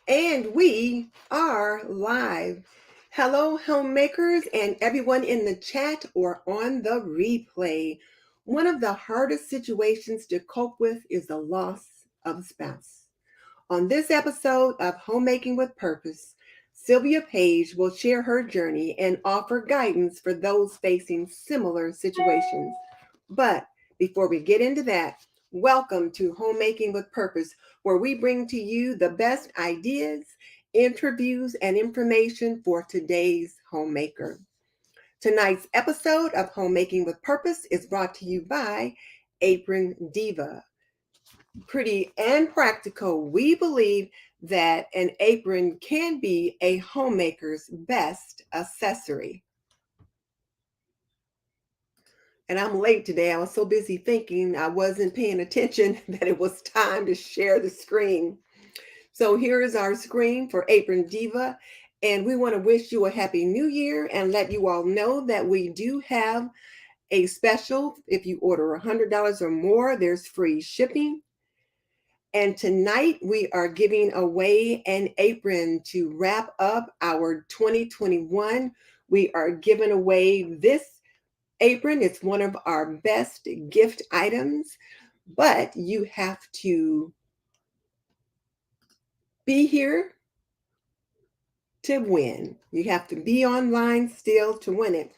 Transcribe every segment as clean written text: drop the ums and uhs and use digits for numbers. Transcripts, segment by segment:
And we are live. Hello, homemakers, and everyone in the chat or on the replay. One of the hardest situations to cope with is the loss of a spouse. On this episode of Homemaking with Purpose, Sylvia Page will share her journey and offer guidance for those facing similar situations. But before we get into that, welcome to Homemaking with Purpose, where we bring to you the best ideas, interviews, and information for today's homemaker. Tonight's episode of Homemaking with Purpose is brought to you by Apron Diva. Pretty and practical, we believe that an apron can be a homemaker's best accessory. And I'm late today. I was so busy thinking I wasn't paying attention that it was time to share the screen. So here is our screen for Apron Diva. And we want to wish you a happy new year and let you all know that we do have a special. If you order $100 or more, there's free shipping. And tonight we are giving away an apron to wrap up our 2021. We are giving away this apron. It's one of our best gift items, but you have to be here to win. You have to be online still to win it.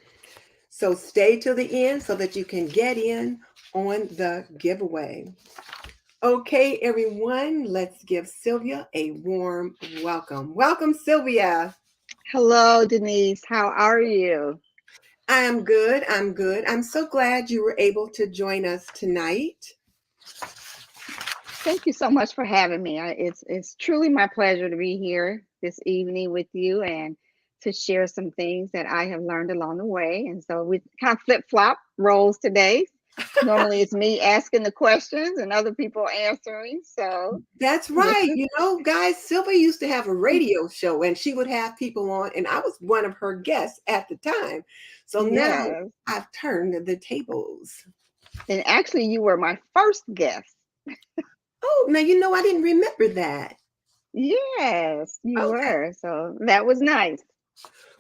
So stay till the end so that you can get in on the giveaway. Okay, everyone, let's give Sylvia a warm welcome. Welcome, Sylvia. Hello, Denise. How are you? I'm good. I'm good. I'm so glad you were able to join us tonight. Thank you so much for having me. It's truly my pleasure to be here this evening with you and to share some things that I have learned along the way. And so we kind of flip flop roles today. Normally, it's me asking the questions and other people answering. So That's this right. is Guys, Sylvia used to have a radio show and she would have people on, and I was one of her guests at the time. So now yes. I've turned the tables. And actually, you were my first guest. Oh, now I didn't remember that. Yes, you Okay. were. So that was nice.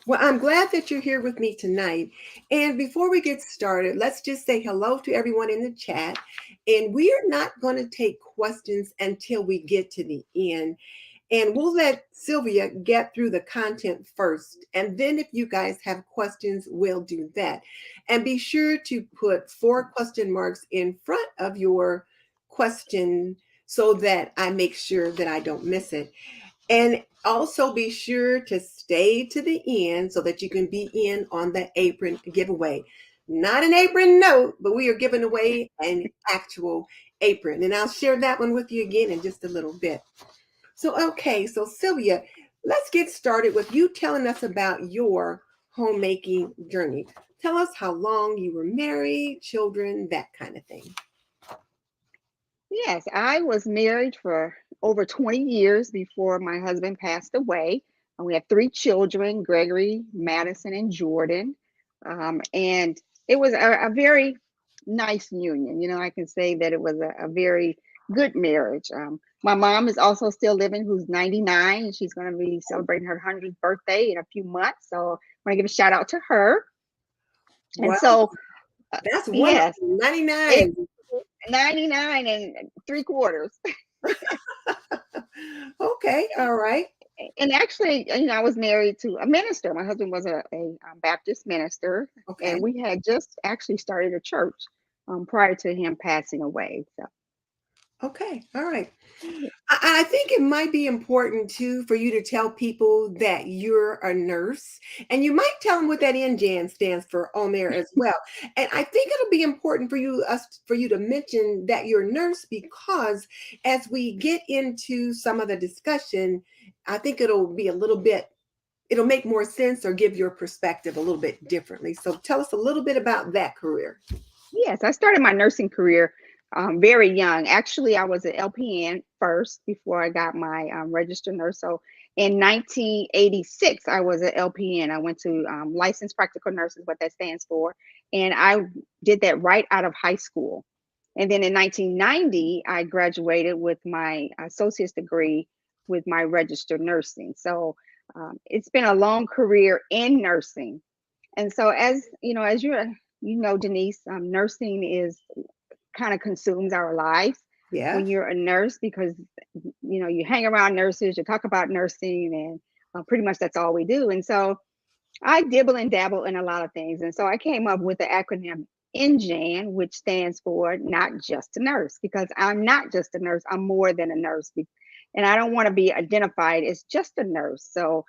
Well, I'm glad that you're here with me tonight. And before we get started, let's just say hello to everyone in the chat. And we are not going to take questions until we get to the end. And we'll let Sylvia get through the content first. And then if you guys have questions, we'll do that. And be sure to put 4 question marks in front of your question so that I make sure that I don't miss it. And also be sure to stay to the end so that you can be in on the apron giveaway. Not an apron note, but we are giving away an actual apron. And I'll share that one with you again in just a little bit. So Sylvia, let's get started with you telling us about your homemaking journey. Tell us how long you were married, children, that kind of thing. Yes, I was married for over 20 years before my husband passed away. And we have 3 children, Gregory, Madison, and Jordan. And it was a very nice union. I can say that it was a very good marriage. My mom is also still living, who's 99, and she's going to be celebrating her 100th birthday in a few months. So I want to give a shout out to her. And Well, so, that's wonderful. yes, 99. 99 and 3/4. Okay, all right. And actually, I was married to a minister. My husband was a Baptist minister, Okay. and we had just actually started a church prior to him passing away. So, Okay. All right. yeah. I think it might be important too for you to tell people that you're a nurse, and you might tell them what that NJAN stands for on there as well. And I think it'll be important for you to mention that you're a nurse because as we get into some of the discussion, I think it'll make more sense or give your perspective a little bit differently. So tell us a little bit about that career. Yes, I started my nursing career very young. Actually, I was an LPN first before I got my registered nurse. So in 1986, I was an LPN. I went to licensed practical nurse is what that stands for. And I did that right out of high school. And then in 1990, I graduated with my associate's degree with my registered nursing. So it's been a long career in nursing. And so as Denise, nursing is kind of consumes our lives when Yes. you're a nurse, because you hang around nurses, you talk about nursing, and pretty much that's all we do. And so I dibble and dabble in a lot of things. And so I came up with the acronym NJAN, which stands for not just a nurse, because I'm not just a nurse, I'm more than a nurse. And I don't want to be identified as just a nurse. So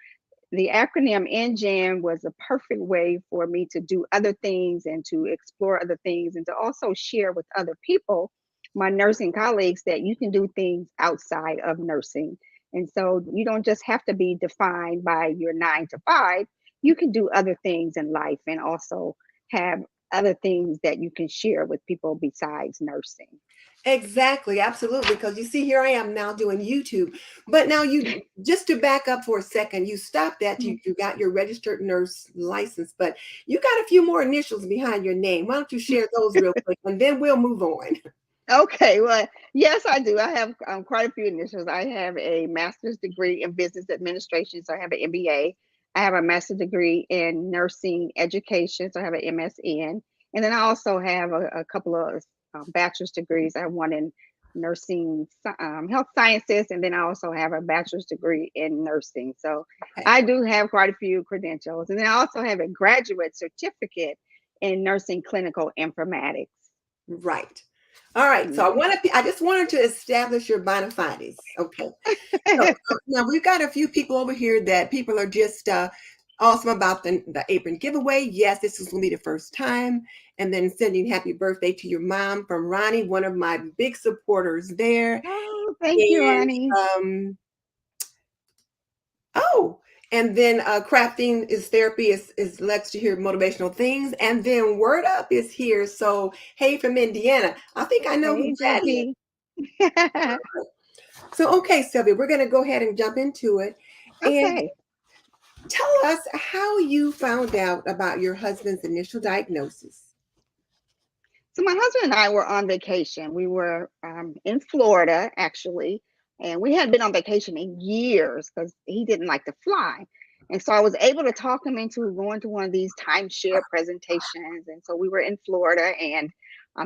the acronym NJAN was a perfect way for me to do other things and to explore other things, and to also share with other people, my nursing colleagues, that you can do things outside of nursing. And so you don't just have to be defined by your 9 to 5. You can do other things in life and also have other things that you can share with people besides nursing. Exactly, absolutely. Because you see, here I am now doing YouTube. But now you just to back up for a second, you stopped that you got your registered nurse license, but you got a few more initials behind your name. Why don't you share those real quick and then we'll move on? Okay, well, yes, I do. I have quite a few initials. I have a master's degree in business administration, so I have an MBA. I have a master's degree in nursing education, so I have an MSN. And then I also have a couple of bachelor's degrees. I have one in health sciences, and then I also have a bachelor's degree in nursing. So Okay. I do have quite a few credentials. And then I also have a graduate certificate in nursing clinical informatics. Right. All right. So Yeah. I just wanted to establish your bona fides. Okay. So now we've got a few people over here that people are just awesome about the apron giveaway. Yes, this is going to be the first time. And then sending happy birthday to your mom from Ronnie, one of my big supporters there. Oh, thank you, And Ronnie. oh, and then crafting is therapy is likes to hear motivational things. And then Word Up is here. So hey, from Indiana. I think I know who Hey, that is. JP. So okay, Sylvia, we're going to go ahead and jump into it. And Okay. tell us how you found out about your husband's initial diagnosis. So my husband and I were on vacation. We were in Florida, actually, and we hadn't been on vacation in years because he didn't like to fly. And so I was able to talk him into going to one of these timeshare presentations. And so we were in Florida, and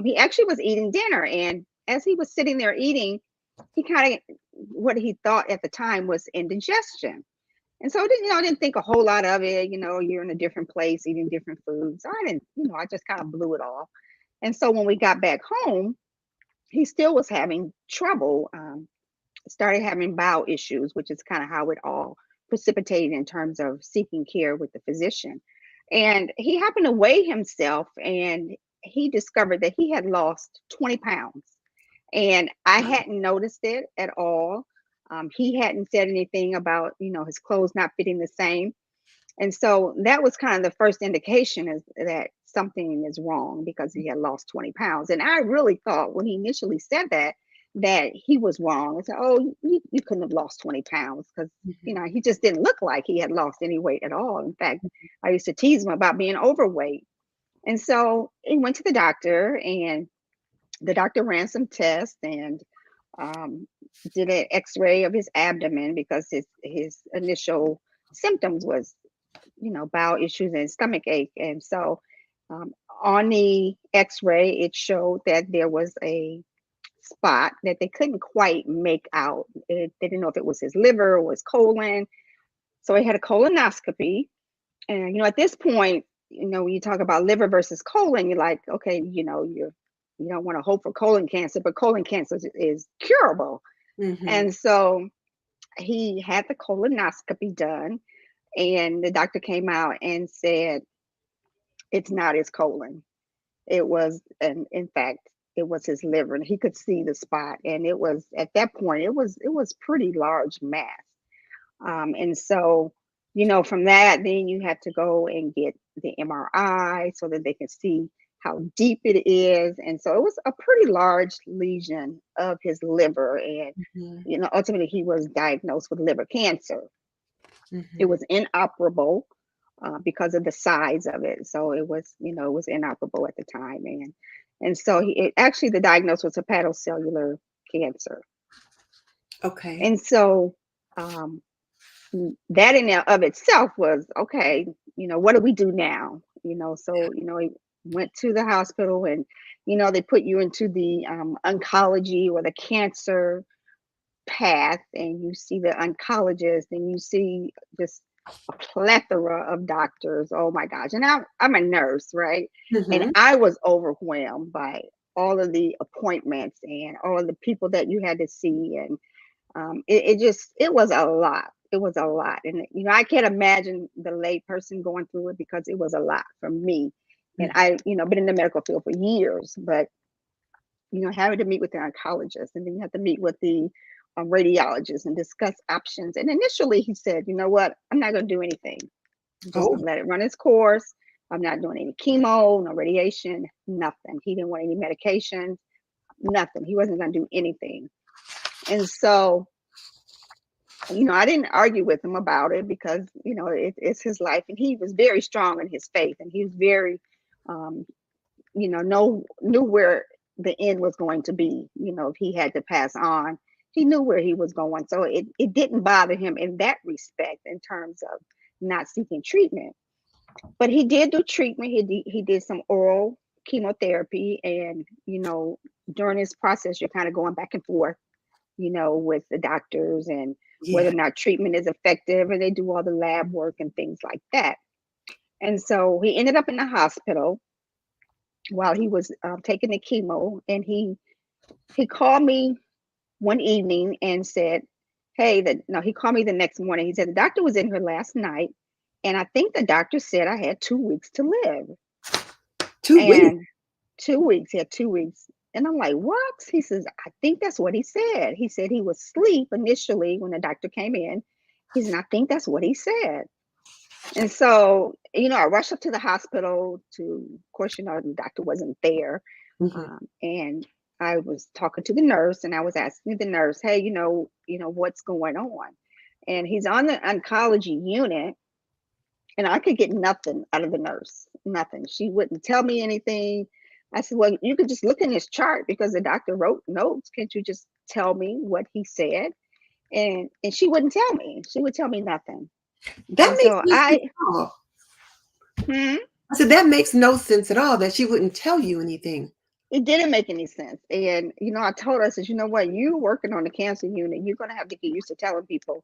he actually was eating dinner. And as he was sitting there eating, he kind of, what he thought at the time was indigestion. And so I didn't think a whole lot of it. You're in a different place, eating different foods. So I didn't, I just kind of blew it off. And so when we got back home, he still was having trouble, started having bowel issues, which is kind of how it all precipitated in terms of seeking care with the physician. And he happened to weigh himself, and he discovered that he had lost 20 pounds. And I hadn't noticed it at all. He hadn't said anything about, his clothes not fitting the same. And so that was kind of the first indication is that something is wrong, because he had lost 20 pounds. And I really thought when he initially said that he was wrong. I said, oh, you couldn't have lost 20 pounds, because, Mhm. he just didn't look like he had lost any weight at all. In fact, I used to tease him about being overweight. And so he went to the doctor, and the doctor ran some tests and um, did an x-ray of his abdomen, because his initial symptoms was bowel issues and stomach ache. And so um, on the x-ray, it showed that there was a spot that they couldn't quite make out. They didn't know if it was his liver or his colon. So he had a colonoscopy. And at this point, when you talk about liver versus colon, you're like, okay, you don't want to hope for colon cancer, but colon cancer is curable. Mhm. And so he had the colonoscopy done, and the doctor came out and said it's not his colon. It was, and in fact, it was his liver, and he could see the spot. And it was, at that point, it was pretty large mass. And so, from that, then you have to go and get the MRI so that they can see how deep it is. And so it was a pretty large lesion of his liver. And, Mhm. ultimately he was diagnosed with liver cancer. It Mhm. was inoperable because of the size of it. So it was inoperable at the time. And so actually the diagnosis was hepatocellular cancer. Okay. And so um, that in and of itself was okay. What do we do now? So he went to the hospital, and they put you into the oncology or the cancer path, and you see the oncologist, and you see just a plethora of doctors. Oh my gosh. And I'm a nurse, right? And Mm-hmm. I was overwhelmed by all of the appointments and all of the people that you had to see. And it was a lot. It was a lot. And I can't imagine the lay person going through it, because it was a lot for me. And I been in the medical field for years, but having to meet with the oncologist, and then you have to meet with the radiologist and discuss options. And initially he said, you know what, I'm not going to do anything. I'm just Oh, going to let it run its course. I'm not doing any chemo, no radiation, nothing. He didn't want any medications, nothing. He wasn't going to do anything. And so, I didn't argue with him about it, because, it's his life. And he was very strong in his faith, and he was very, um, knew where the end was going to be. If he had to pass on, he knew where he was going. So it didn't bother him in that respect, in terms of not seeking treatment. But he did do treatment. He did some oral chemotherapy, and during this process, you're kind of going back and forth, with the doctors, and whether yeah. or not treatment is effective, and they do all the lab work and things like that. And so he ended up in the hospital while he was taking the chemo, and he called me one evening and said, "Hey, no, he called me the next morning. He said the doctor was in here last night, and I think the doctor said I had 2 weeks to live." 2 weeks. And 2 weeks, he had 2 weeks. And I'm like, "What?" He says, "I think that's what he said." He said he was asleep initially when the doctor came in. He said, "I think that's what he said." And so, I rushed up to the hospital to, of course, the doctor wasn't there. Mhm. And I was talking to the nurse, and I was asking the nurse, "Hey, what's going on?" And he's on the oncology unit, and I could get nothing out of the nurse, nothing. She wouldn't tell me anything. I said, "Well, you could just look in his chart, because the doctor wrote notes. Can't you just tell me what he said?" And she wouldn't tell me. She would tell me nothing. That And makes so no sense at all. hmm, I said, that makes no sense at all that she wouldn't tell you anything. it didn't make any sense. And I told her, I said, "You know what? You working on the cancer unit, you're gonna have to get used to telling people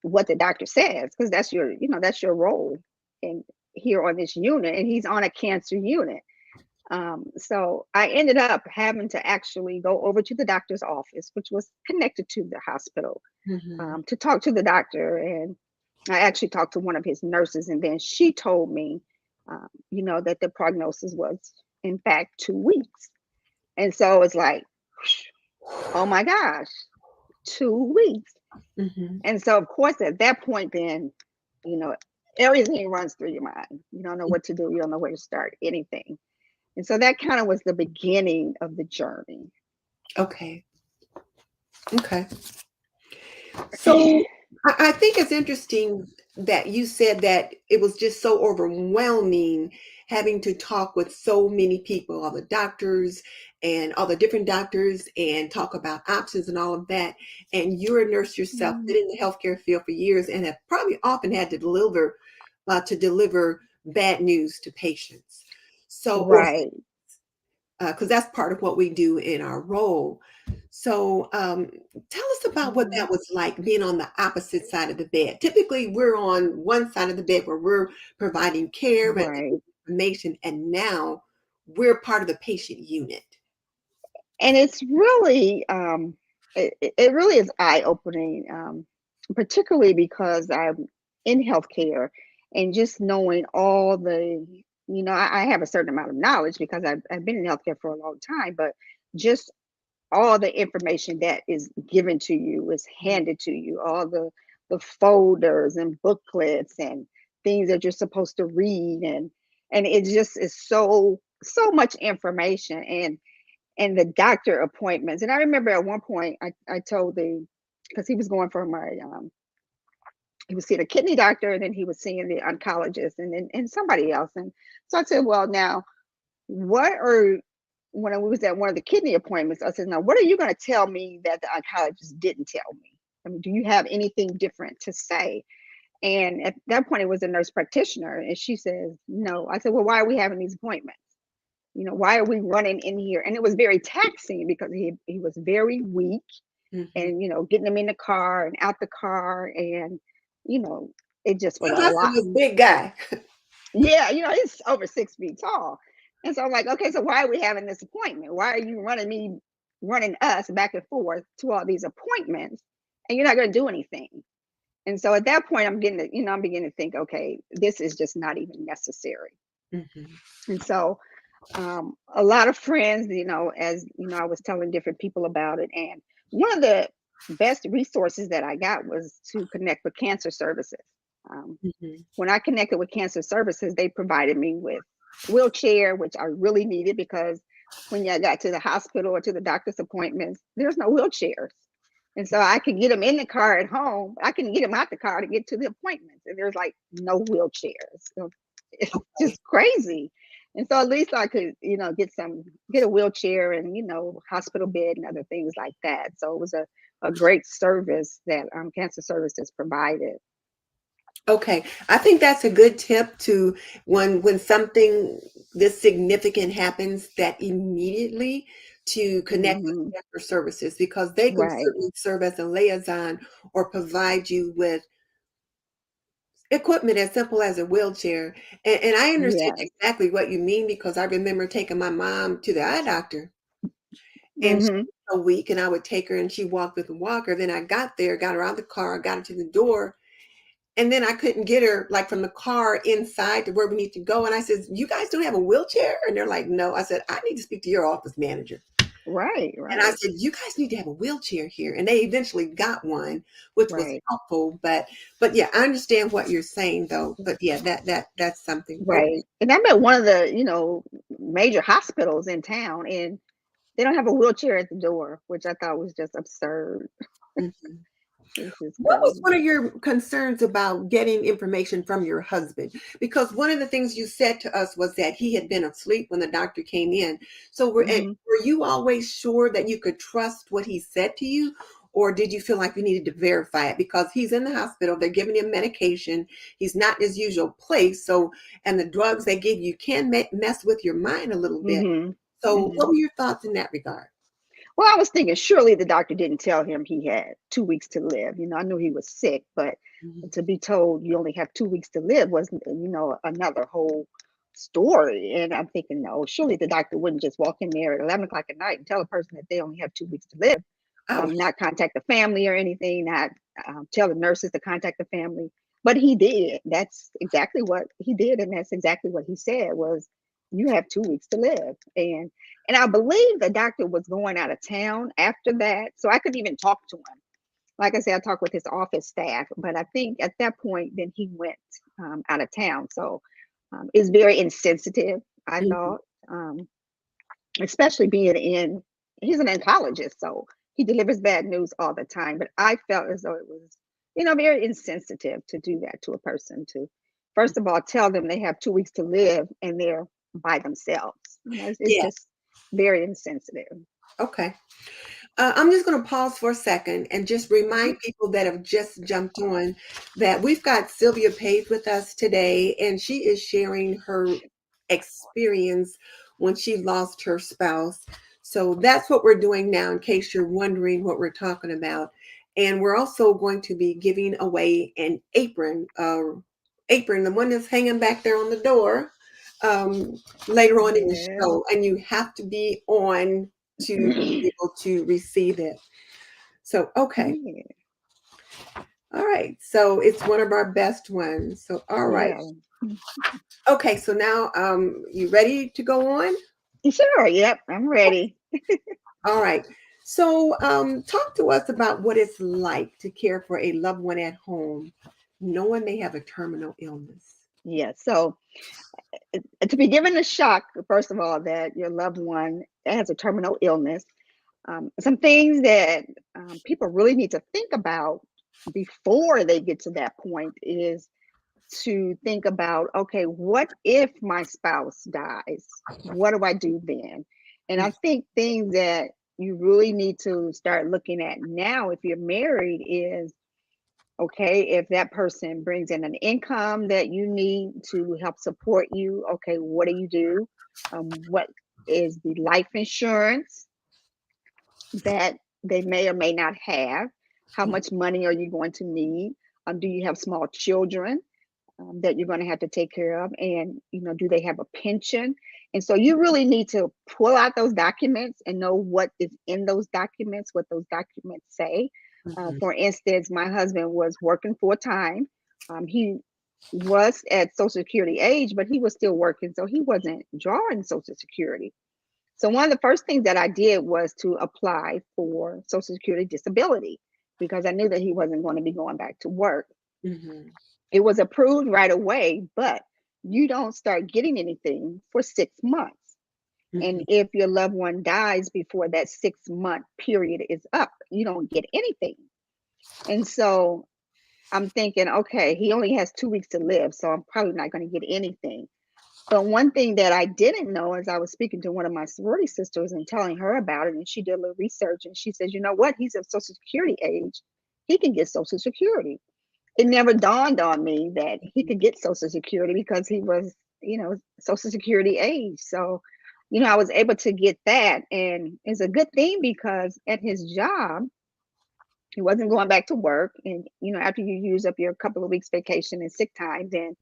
what the doctor says, because that's your role in here on this unit." And he's on a cancer unit. So I ended up having to actually go over to the doctor's office, which was connected to the hospital, Mhm. to talk to the doctor. And I actually talked to one of his nurses, and then she told me, that the prognosis was, in fact, 2 weeks. And so it's like, oh my gosh, 2 weeks. Mhm. And so, of course, at that point, then, you know, everything runs through your mind. You don't know what to do, you don't know where to start anything. And so that kind of was the beginning of the journey. Okay. Okay. So I think it's interesting that you said that it was just so overwhelming having to talk with so many people, all the doctors and all the different doctors, and talk about options and all of that. And you're a nurse yourself, been Mhm. in the healthcare field for years, and have probably often had to deliver bad news to patients. So, or Right. because that's part of what we do in our role. So, tell us about what Mhm. that was like being on the opposite side of the bed. Typically, we're on one side of the bed where we're providing care and Right. information, and now we're part of the patient unit. And it's really, it really is eye opening, particularly because I'm in healthcare, and just knowing all the, I have a certain amount of knowledge because I've been in healthcare for a long time, but just all the information that is given to you is handed to you, all the folders and booklets and things that you're supposed to read. And it just is so much information. And the doctor appointments. And I remember at one point I told because he was going for he was seeing a kidney doctor, and then he was seeing the oncologist, and then and somebody else. And so I said, "Well, now what are," when I was at one of the kidney appointments, I said, "Now what are you going to tell me that the oncologist didn't tell me?" I mean, do you have anything different to say? And at that point, it was a nurse practitioner, and she says, no. I said, well, why are we having these appointments? Why are we running in here? And it was very taxing because he was very weak, Mhm. and getting him in the car and out the car, and you know, it just was So a that's lot. a big guy. Yeah, he's over 6 feet tall. And so I'm like, okay, so why are we having this appointment? Why are you running us back and forth to all these appointments and you're not going to do anything? And so at that point, I'm beginning to think, okay, this is just not even necessary. Mhm. And so a lot of friends, as I was telling different people about it. And one of the best resources that I got was to connect with cancer services. Um, Mhm. when I connected with cancer services, they provided me with wheelchair, which I really needed because when I got to the hospital or to the doctor's appointments, there's no wheelchairs. And so I could get them in the car at home. I can get them out the car to get to the appointments. And there's like no wheelchairs. So it's just crazy. And so at least I could, get a wheelchair and, hospital bed and other things like that. So it was a great service that cancer services provided. Okay, I think that's a good tip to when something this significant happens, that immediately to connect with Hmm. cancer services, because they can Right. certainly serve as a liaison or provide you with equipment as simple as a wheelchair. And I understand Yes. exactly what you mean, because I remember taking my mom to the eye doctor, and she Hmm. was so weak, and I would take her and she walked with a walker. Then I got there, got her out of the car, got her to the door. And then I couldn't get her like from the car inside to where we need to go. And I said, "You guys don't have a wheelchair?" And they're like, "No." I said, "I need to speak to your office manager." Right. And I Right. said, "You guys need to have a wheelchair here." And they eventually got one, which was Right. helpful. But yeah, I understand what you're saying though. But yeah, that's something. Okay. Right. And I'm at one of the, major hospitals in town, and they don't have a wheelchair at the door, which I thought was just absurd. Mhm. It's just What was crazy. one of your concerns about getting information from your husband? Because one of the things you said to us was that he had been asleep when the doctor came in. So Hmm. were you always sure that you could trust what he said to you? Or did you feel like you needed to verify it? Because he's in the hospital, they're giving him medication. He's not in his usual place. So, and the drugs they give you can mess with your mind a little bit. Hmm. So, Hmm. what were your thoughts in that regard? Well, I was thinking surely the doctor didn't tell him he had 2 weeks to live. I knew he was sick, but Mhm. to be told you only have 2 weeks to live was, another whole story. And I'm thinking, no, surely the doctor wouldn't just walk in there at 11 o'clock at night and tell a person that they only have 2 weeks to live, Oh, not contact the family or anything, not tell the nurses to contact the family. But he did. That's exactly what he did, and that's exactly what he said was, you have 2 weeks to live. And I believe the doctor was going out of town after that, so I couldn't even talk to him. Like I said, I talked with his office staff, but I think at that point, then he went out of town. So it's very insensitive, I mhm. thought, especially being he's an oncologist, so he delivers bad news all the time. But I felt as though it was, very insensitive to do that to a person, to, first of all, tell them they have 2 weeks to live and they're by themselves. It's Yeah. just very insensitive. Okay. I'm just going to pause for a second and just Mhm. remind people that have just jumped on that we've got Sylvia Page with us today, and she is sharing her experience when she lost her spouse. So that's what we're doing now, in case you're wondering what we're talking about. And we're also going to be giving away an apron, the one that's hanging back there on the door, um, later on in the Yes. show. And you have to be on to be able to receive it. So, okay. Yeah. All right. So it's one of our best ones. So, all right. Yeah. Okay. So now, you ready to go on? Sure. Yep. I'm ready. All right. So, talk to us about what it's like to care for a loved one at home, knowing they have a terminal illness. Yeah. So to be given the shock, first of all, that your loved one has a terminal illness, some things that people really need to think about before they get to that point is to think about, okay, what if my spouse dies? What do I do then? And I think things that you really need to start looking at now if you're married is, okay, if that person brings in an income that you need to help support you, okay, what do you do? What is the life insurance that they may or may not have? How much money are you going to need? Do you have small children that you're going to have to take care of? And, do they have a pension? And so you really need to pull out those documents and know what is in those documents, what those documents say. Mhm. For instance, my husband was working full time. He was at Social Security age, but he was still working, so he wasn't drawing Social Security. So one of the first things that I did was to apply for Social Security disability because I knew that he wasn't going to be going back to work. Mhm. It was approved right away, but you don't start getting anything for 6 months. And Mhm. if your loved one dies before that 6 month period is up, you don't get anything. And so I'm thinking, okay, he only has 2 weeks to live, so I'm probably not going to get anything. But one thing that I didn't know is I was speaking to one of my sorority sisters and telling her about it, and she did a little research and she says, you know what? He's of Social Security age. He can get Social Security. It never dawned on me that he could get Social Security because he was, Social Security age. So, I was able to get that. And it's a good thing because at his job, he wasn't going back to work. And, after you use up your couple of weeks vacation and sick time, then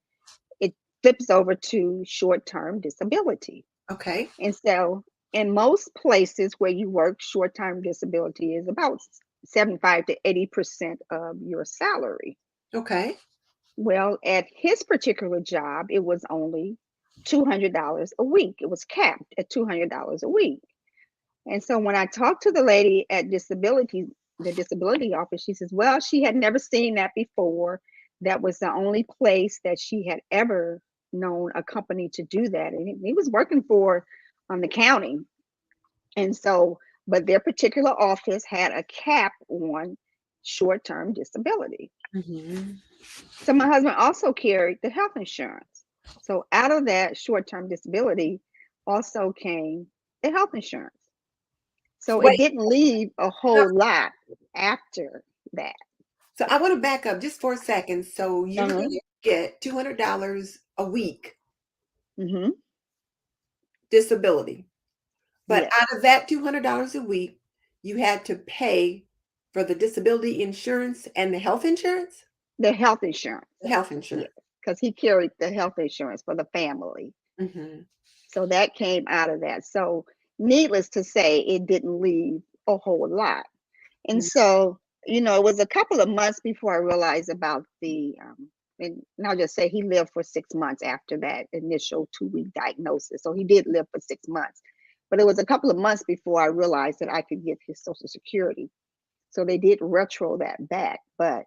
it flips over to short-term disability. Okay. And so in most places where you work, short-term disability is about 75 to 80% of your salary. Okay. Well, at his particular job, it was only $200 a week. It was capped at $200 a week. And so when I talked to the lady at the disability office, she says, well, she had never seen that before. That was the only place that she had ever known a company to do that. And he was working for the county. And so, but their particular office had a cap on short-term disability. Mhm. So my husband also carried the health insurance. So out of that short-term disability also came the health insurance. So it Wait. didn't leave a No, whole lot after that. so I want to back up just for a second. So you're Uh-huh. going to get $200 a week Mm-hmm. disability, but Yes. out of that $200 a week, you had to pay for the disability insurance and the health insurance. The health insurance. The health Yes. insurance. Because he carried the health insurance for the family. Hmm. So that came out of that. So needless to say, it didn't leave a whole lot. And so, it was a couple of months before I realized about and I'll just say he lived for 6 months after that initial 2 week diagnosis. So he did live for 6 months. But it was a couple of months before I realized that I could get his Social Security. So they did retro that back. But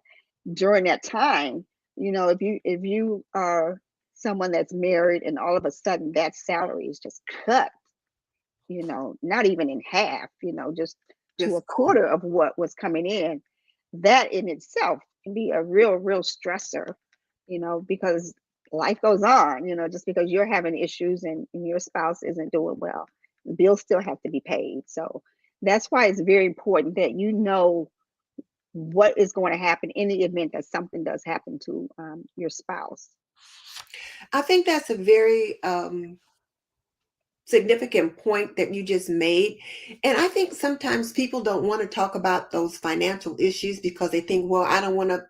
during that time, if you are someone that's married and all of a sudden that salary is just cut, not even in half, just to a Just quarter of what was coming in, that in itself can be a real, real stressor, because life goes on, just because you're having issues and your spouse isn't doing well, the bills still have to be paid. So that's why it's very important that you know what is going to happen in the event that something does happen to your spouse. I think that's a very significant point that you just made. And I think sometimes people don't want to talk about those financial issues because they think, well, I don't want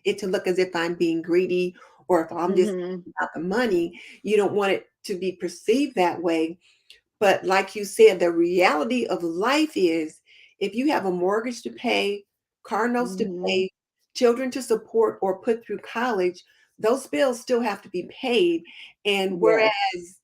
it to look as if I'm being greedy or if I'm just Hmm. about the money. You don't want it to be perceived that way. But like you said, the reality of life is if you have a mortgage to pay, car notes to Hmm. pay, children to support or put through college, those bills still have to be paid. And Yes. whereas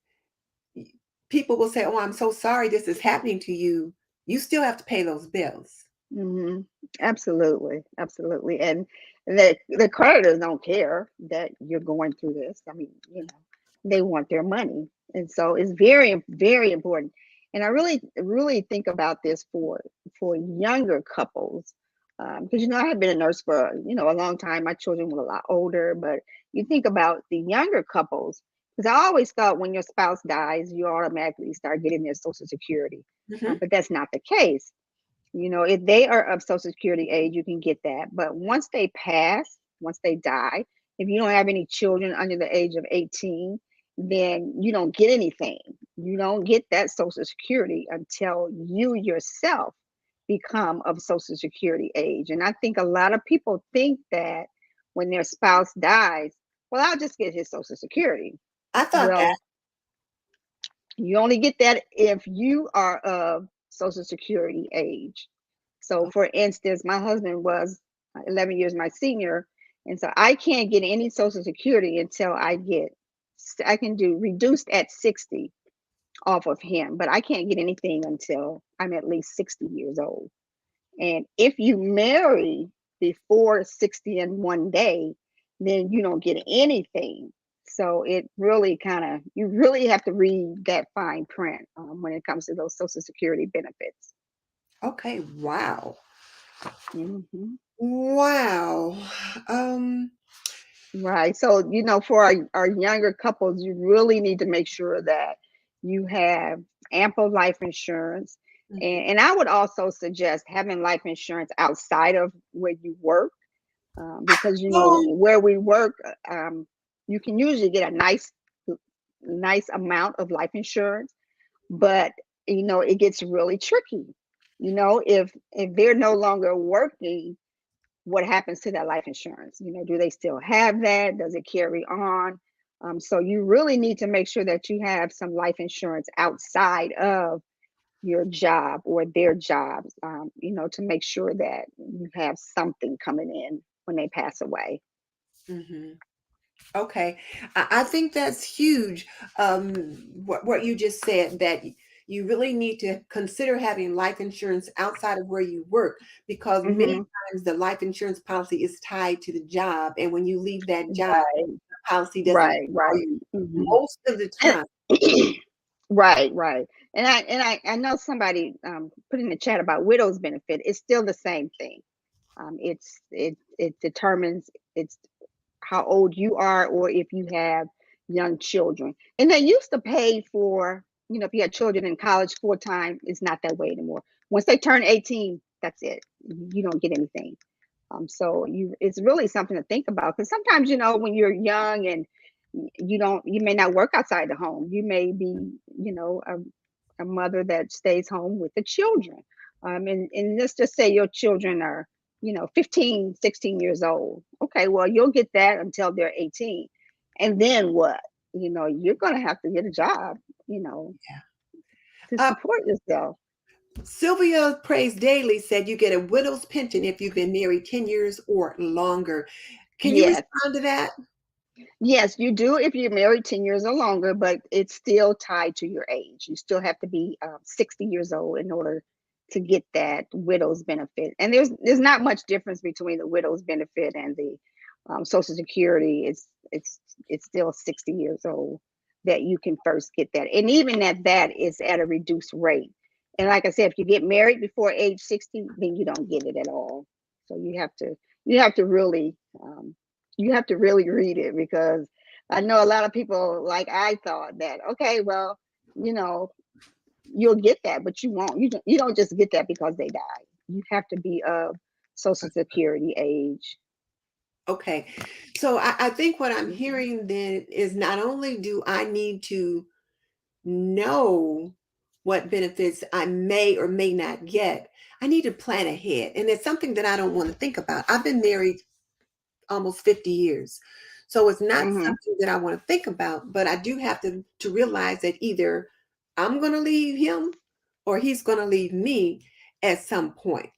people will say, oh, I'm so sorry this is happening to you, you still have to pay those bills. Hmm. Absolutely, absolutely. And the creditors don't care that you're going through this. I mean, they want their money. And so it's very, very important. And I really, really think about this for younger couples. Because I had been a nurse for, a long time. My children were a lot older, but you think about the younger couples, because I always thought when your spouse dies, you automatically start getting their Social Security. Hmm. But that's not the case. If they are of Social Security age, you can get that. But once they pass, once they die, if you don't have any children under the age of 18, then you don't get anything. You don't get that Social Security until you yourself become of Social Security age. And I think a lot of people think that when their spouse dies, well, I'll just get his Social Security. I thought that. Well, you only get that if you are of Social Security age. So, for instance, my husband was 11 years my senior, and so I can't get any Social Security until I can do reduced at 60 off of him, but I can't get anything until I'm at least 60 years old. And if you marry before 60 in one day, then you don't get anything. So it really you really have to read that fine print when it comes to those Social Security benefits. Okay. Wow. Mhm. Wow. Right. So, for our younger couples, you really need to make sure that you have ample life insurance. Mhm. And I would also suggest having life insurance outside of where you work, because, Oh, where we work, you can usually get a nice amount of life insurance, but, it gets really tricky. If they're no longer working, what happens to that life insurance? Do they still have that? Does it carry on? So you really need to make sure that you have some life insurance outside of your job or their jobs, to make sure that you have something coming in when they pass away. mhm. Okay. I think that's huge. What you just said, that you really need to consider having life insurance outside of where you work, because many Hmm. times the life insurance policy is tied to the job. And when you leave that job, Right, the policy doesn't right, cover right. you Hmm. most of the time. Right, right. And I know somebody put in the chat about widow's benefit. It's still the same thing. It determines it's how old you are, or if you have young children. And they used to pay for, if you had children in college full time. It's not that way anymore. Once they turn 18, that's it. You don't get anything. So it's really something to think about, because sometimes, when you're young and you may not work outside the home. You may be, a mother that stays home with the children. And let's just say your children are, 15, 16 years old. Okay, well, you'll get that until they're 18. And then what? You're going to have to get a job, you know, Yeah. to Uh, support yourself. Sylvia Praise Daily said you get a widow's pension if you've been married 10 years or longer. Can you Yes. respond to that? Yes, you do if you're married 10 years or longer, but it's still tied to your age. You still have to be 60 years old in order to get that widow's benefit. And there's not much difference between the widow's benefit and the Social Security. It's still 60 years old that you can first get that. And even at that, it's at a reduced rate. And like I said, if you get married before age 60, then you don't get it at all. So you have to really read it, because I know a lot of people, like I thought that, okay, well, you know, you'll get that, but you won't. You don't just get that because they died. You have to be of Social Security age. Okay. So I think what I'm Mhm. hearing then is, not only do I need to know what benefits I may or may not get, I need to plan ahead. And it's something that I don't want to think about. I've been married almost 50 years. So it's not Mhm. something that I want to think about, but I do have to realize that either I'm going to leave him or he's going to leave me at some point.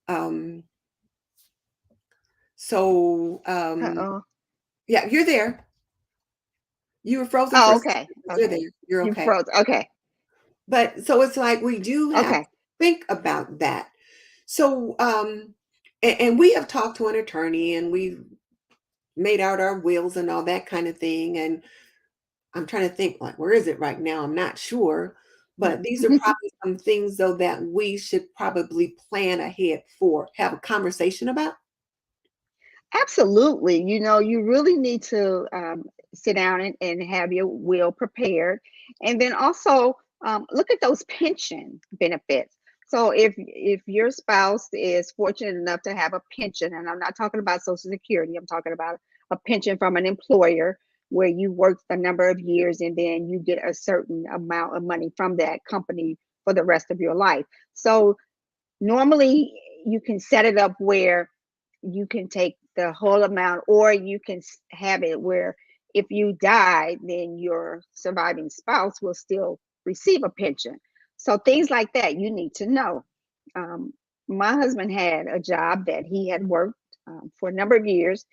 Um, so Uh-oh. yeah, you're there. You were frozen for Oh, a second, okay. but you're Okay. there. You're You okay. froze. Okay. But so it's like we do have Okay. to think about that. So and we have talked to an attorney, and we've made out our wills and all that kind of thing. And I'm trying to think, like, where is it right now? I'm not sure. But these are probably some things, though, that we should probably plan ahead for, have a conversation about. Absolutely. You really need to sit down and have your will prepared. And then also, look at those pension benefits. So if your spouse is fortunate enough to have a pension, and I'm not talking about Social Security, I'm talking about a pension from an employer where you worked a number of years and then you get a certain amount of money from that company for the rest of your life. So normally you can set it up where you can take the whole amount, or you can have it where if you die, then your surviving spouse will still receive a pension. So things like that you need to know. Um, my husband had a job that he had worked for a number of years.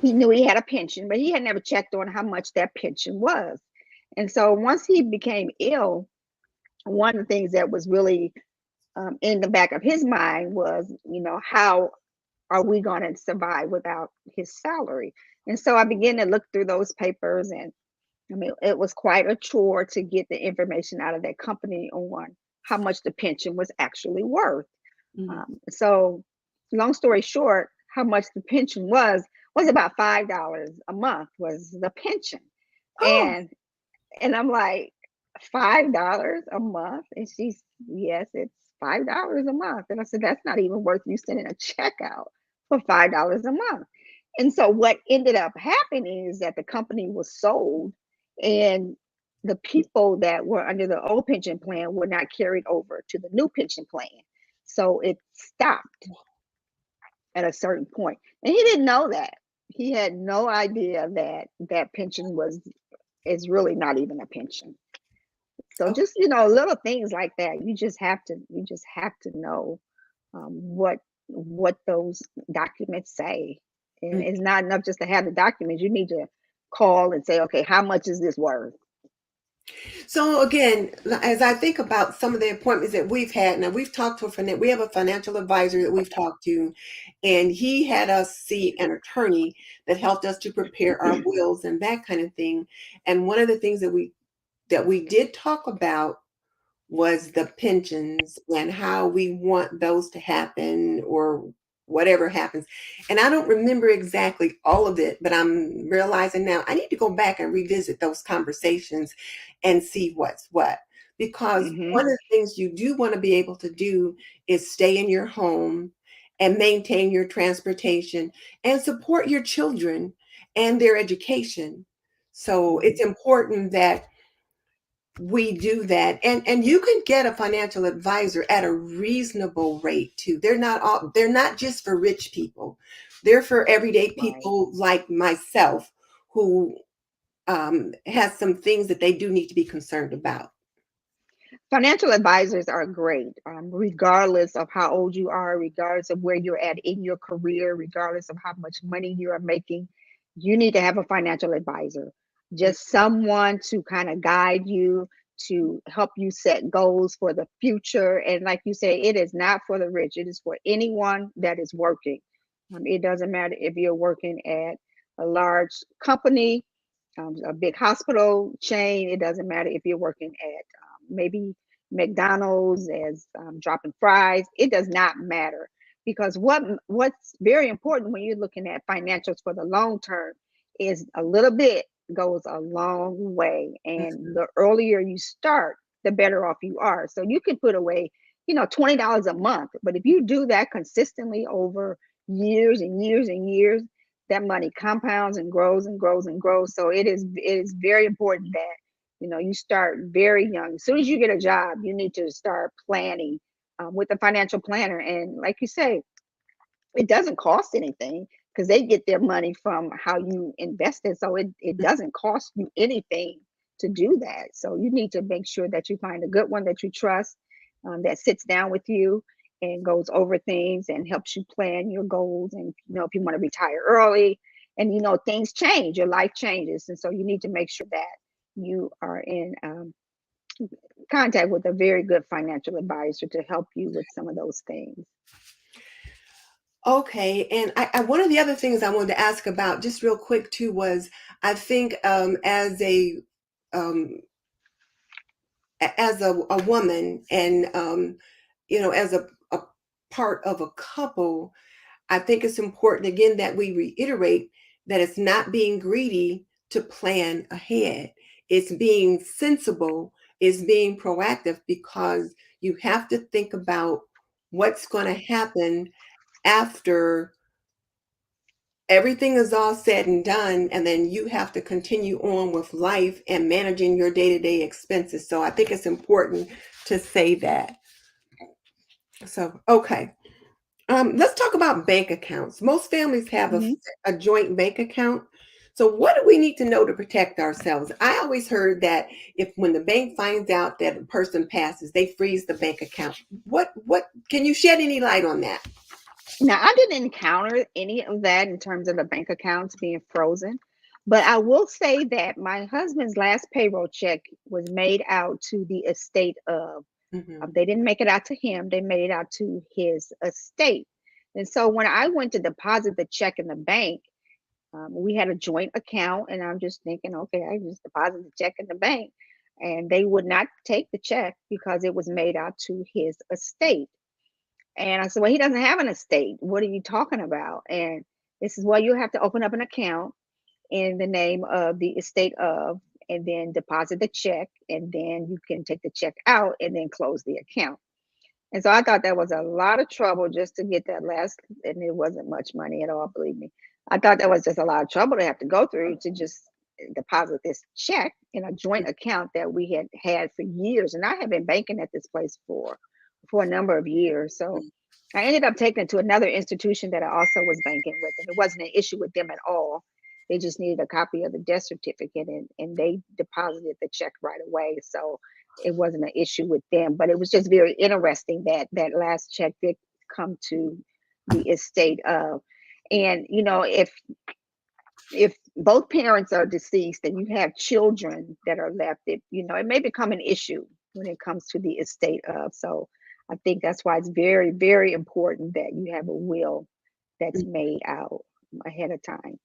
He knew he had a pension, but he had never checked on how much that pension was. And so once he became ill, one of the things that was really in the back of his mind was, how are we going to survive without his salary? And so I began to look through those papers, and I mean, it was quite a chore to get the information out of that company on how much the pension was actually worth. Mhm. So, long story short, how much the pension was about $5 a month was the pension, Oh, and I'm like, $5 a month? And she's, yes, it's $5 a month. And I said, that's not even worth you sending a check out for $5 a month. And so what ended up happening is that the company was sold, and the people that were under the old pension plan were not carried over to the new pension plan. So it stopped at a certain point. And he didn't know that. He had no idea that that pension was is really not even a pension. So oh. just little things like that. You just have to know what those documents say, and Mm. it's not enough just to have the documents. You need to call and say, okay, how much is this worth? So again, as I think about some of the appointments that we've had, now we've talked to we have a financial advisor that we've talked to, and he had us see an attorney that helped us to prepare our wills and that kind of thing. And one of the things that we did talk about was the pensions and how we want those to happen or whatever happens. And I don't remember exactly all of it, but I'm realizing now I need to go back and revisit those conversations and see what's what. Because Hmm. one of the things you do want to be able to do is stay in your home and maintain your transportation and support your children and their education. So Hmm. it's important that we do that, and you can get a financial advisor at a reasonable rate too. They're not just for rich people. They're for everyday Right. people like myself who has some things that they do need to be concerned about. Financial advisors are great, regardless of how old you are, regardless of where you're at in your career, regardless of how much money you are making. You need to have a financial advisor, just someone to kind of guide you, to help you set goals for the future. And like you say, it is not for the rich, it is for anyone that is working. It doesn't matter if you're working at a large company, a big hospital chain. It doesn't matter if you're working at maybe McDonald's as dropping fries. It does not matter, because what's very important when you're looking at financials for the long term is a little bit goes a long way, and Mhm. the earlier you start, the better off you are. So you can put away, $20 a month, but if you do that consistently over years and years and years, that money compounds and grows and grows and grows. So it is very important that you start very young. As soon as you get a job, you need to start planning with a financial planner. And like you say, it doesn't cost anything because they get their money from how you invested. So it doesn't cost you anything to do that. So you need to make sure that you find a good one that you trust, that sits down with you and goes over things and helps you plan your goals. And if you want to retire early, and things change, your life changes, and so you need to make sure that you are in contact with a very good financial advisor to help you with some of those things. Okay, and one of the other things I wanted to ask about just real quick too was I think um, as a woman and as a part of a couple, I think it's important again that we reiterate that it's not being greedy to plan ahead. It's being sensible is being proactive, because you have to think about what's going to happen after everything is all said and done, and then you have to continue on with life and managing your day-to-day expenses. So I think it's important to say that. So, okay. Let's talk about bank accounts. Most families have Mhm. a joint bank account. So, what do we need to know to protect ourselves? I always heard that if when the bank finds out that a person passes, they freeze the bank account. What can you shed any light on that? Now, I didn't encounter any of that in terms of the bank accounts being frozen, but I will say that my husband's last payroll check was made out to the estate of. Hmm. They didn't make it out to him; they made it out to his estate. And so when I went to deposit the check in the bank, we had a joint account, and I'm just thinking, okay, I just deposit the check in the bank, and they would not take the check because it was made out to his estate. And I said, well, he doesn't have an estate. What are you talking about? And this is, well, you have to open up an account in the name of the estate of, and then deposit the check, and then you can take the check out and then close the account. And so I thought that was a lot of trouble just to get that last, and it wasn't much money at all, believe me. I thought that was just a lot of trouble to have to go through to just deposit this check in a joint account that we had had for years. And I had been banking at this place for a number of years. So I ended up taking it to another institution that I also was banking with, and it wasn't an issue with them at all. They just needed a copy of the death certificate, and they deposited the check right away. So it wasn't an issue with them. But it was just very interesting that that last check did come to the estate of. And if both parents are deceased and you have children that are left, it may become an issue when it comes to the estate of. So I think that's why it's very, very important that you have a will that's made out ahead of time.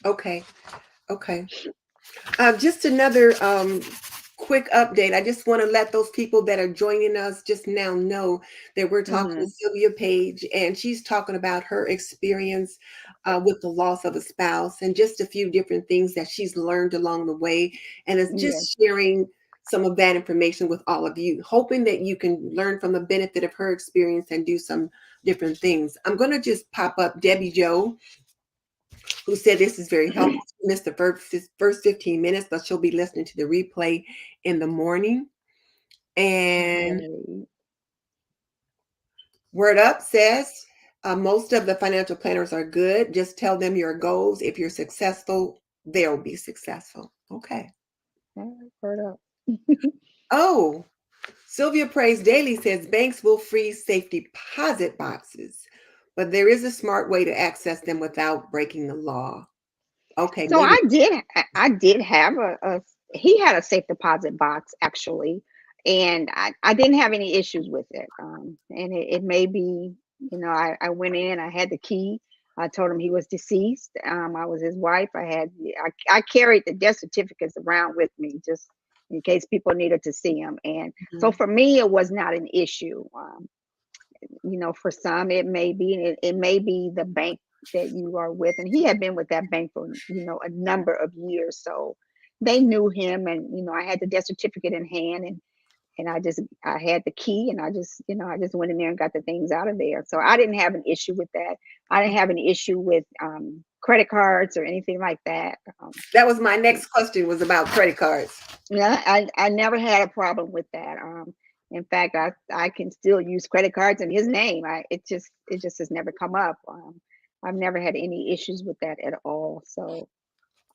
Okay. Okay. Just another quick update. I just want to let those people that are joining us just now know that we're talking with Hmm. Sylvia Page, and she's talking about her experience with the loss of a spouse and just a few different things that she's learned along the way. And it's Yes. just sharing some of that information with all of you, hoping that you can learn from the benefit of her experience and do some different things. I'm going to just pop up Debbie Joe, who said this is very helpful. She missed the first 15 minutes, but she'll be listening to the replay in the morning. And Right. Word Up says most of the financial planners are good. Just tell them your goals. If you're successful, they'll be successful. Okay. Heard up. Oh, Sylvia Praise Daily says banks will freeze safety deposit boxes, but there is a smart way to access them without breaking the law. Okay, So maybe. I did have he had a safe deposit box actually, and I didn't have any issues with it. And it may be, I went in, I had the key. I told him he was deceased. I was his wife. I carried the death certificates around with me just in case people needed to see them. And so Mhm. for me, it was not an issue. For some it may be, and it may be the bank that you are with, and he had been with that bank for a number of years, so they knew him. And I had the death certificate in hand, and I had the key, and I just went in there and got the things out of there. So I didn't have an issue with that. I didn't have an issue with credit cards or anything like that. That was my next question, was about credit cards. Yeah, I never had a problem with that. In fact, I can still use credit cards in his name. It just has never come up. I've never had any issues with that at all. So,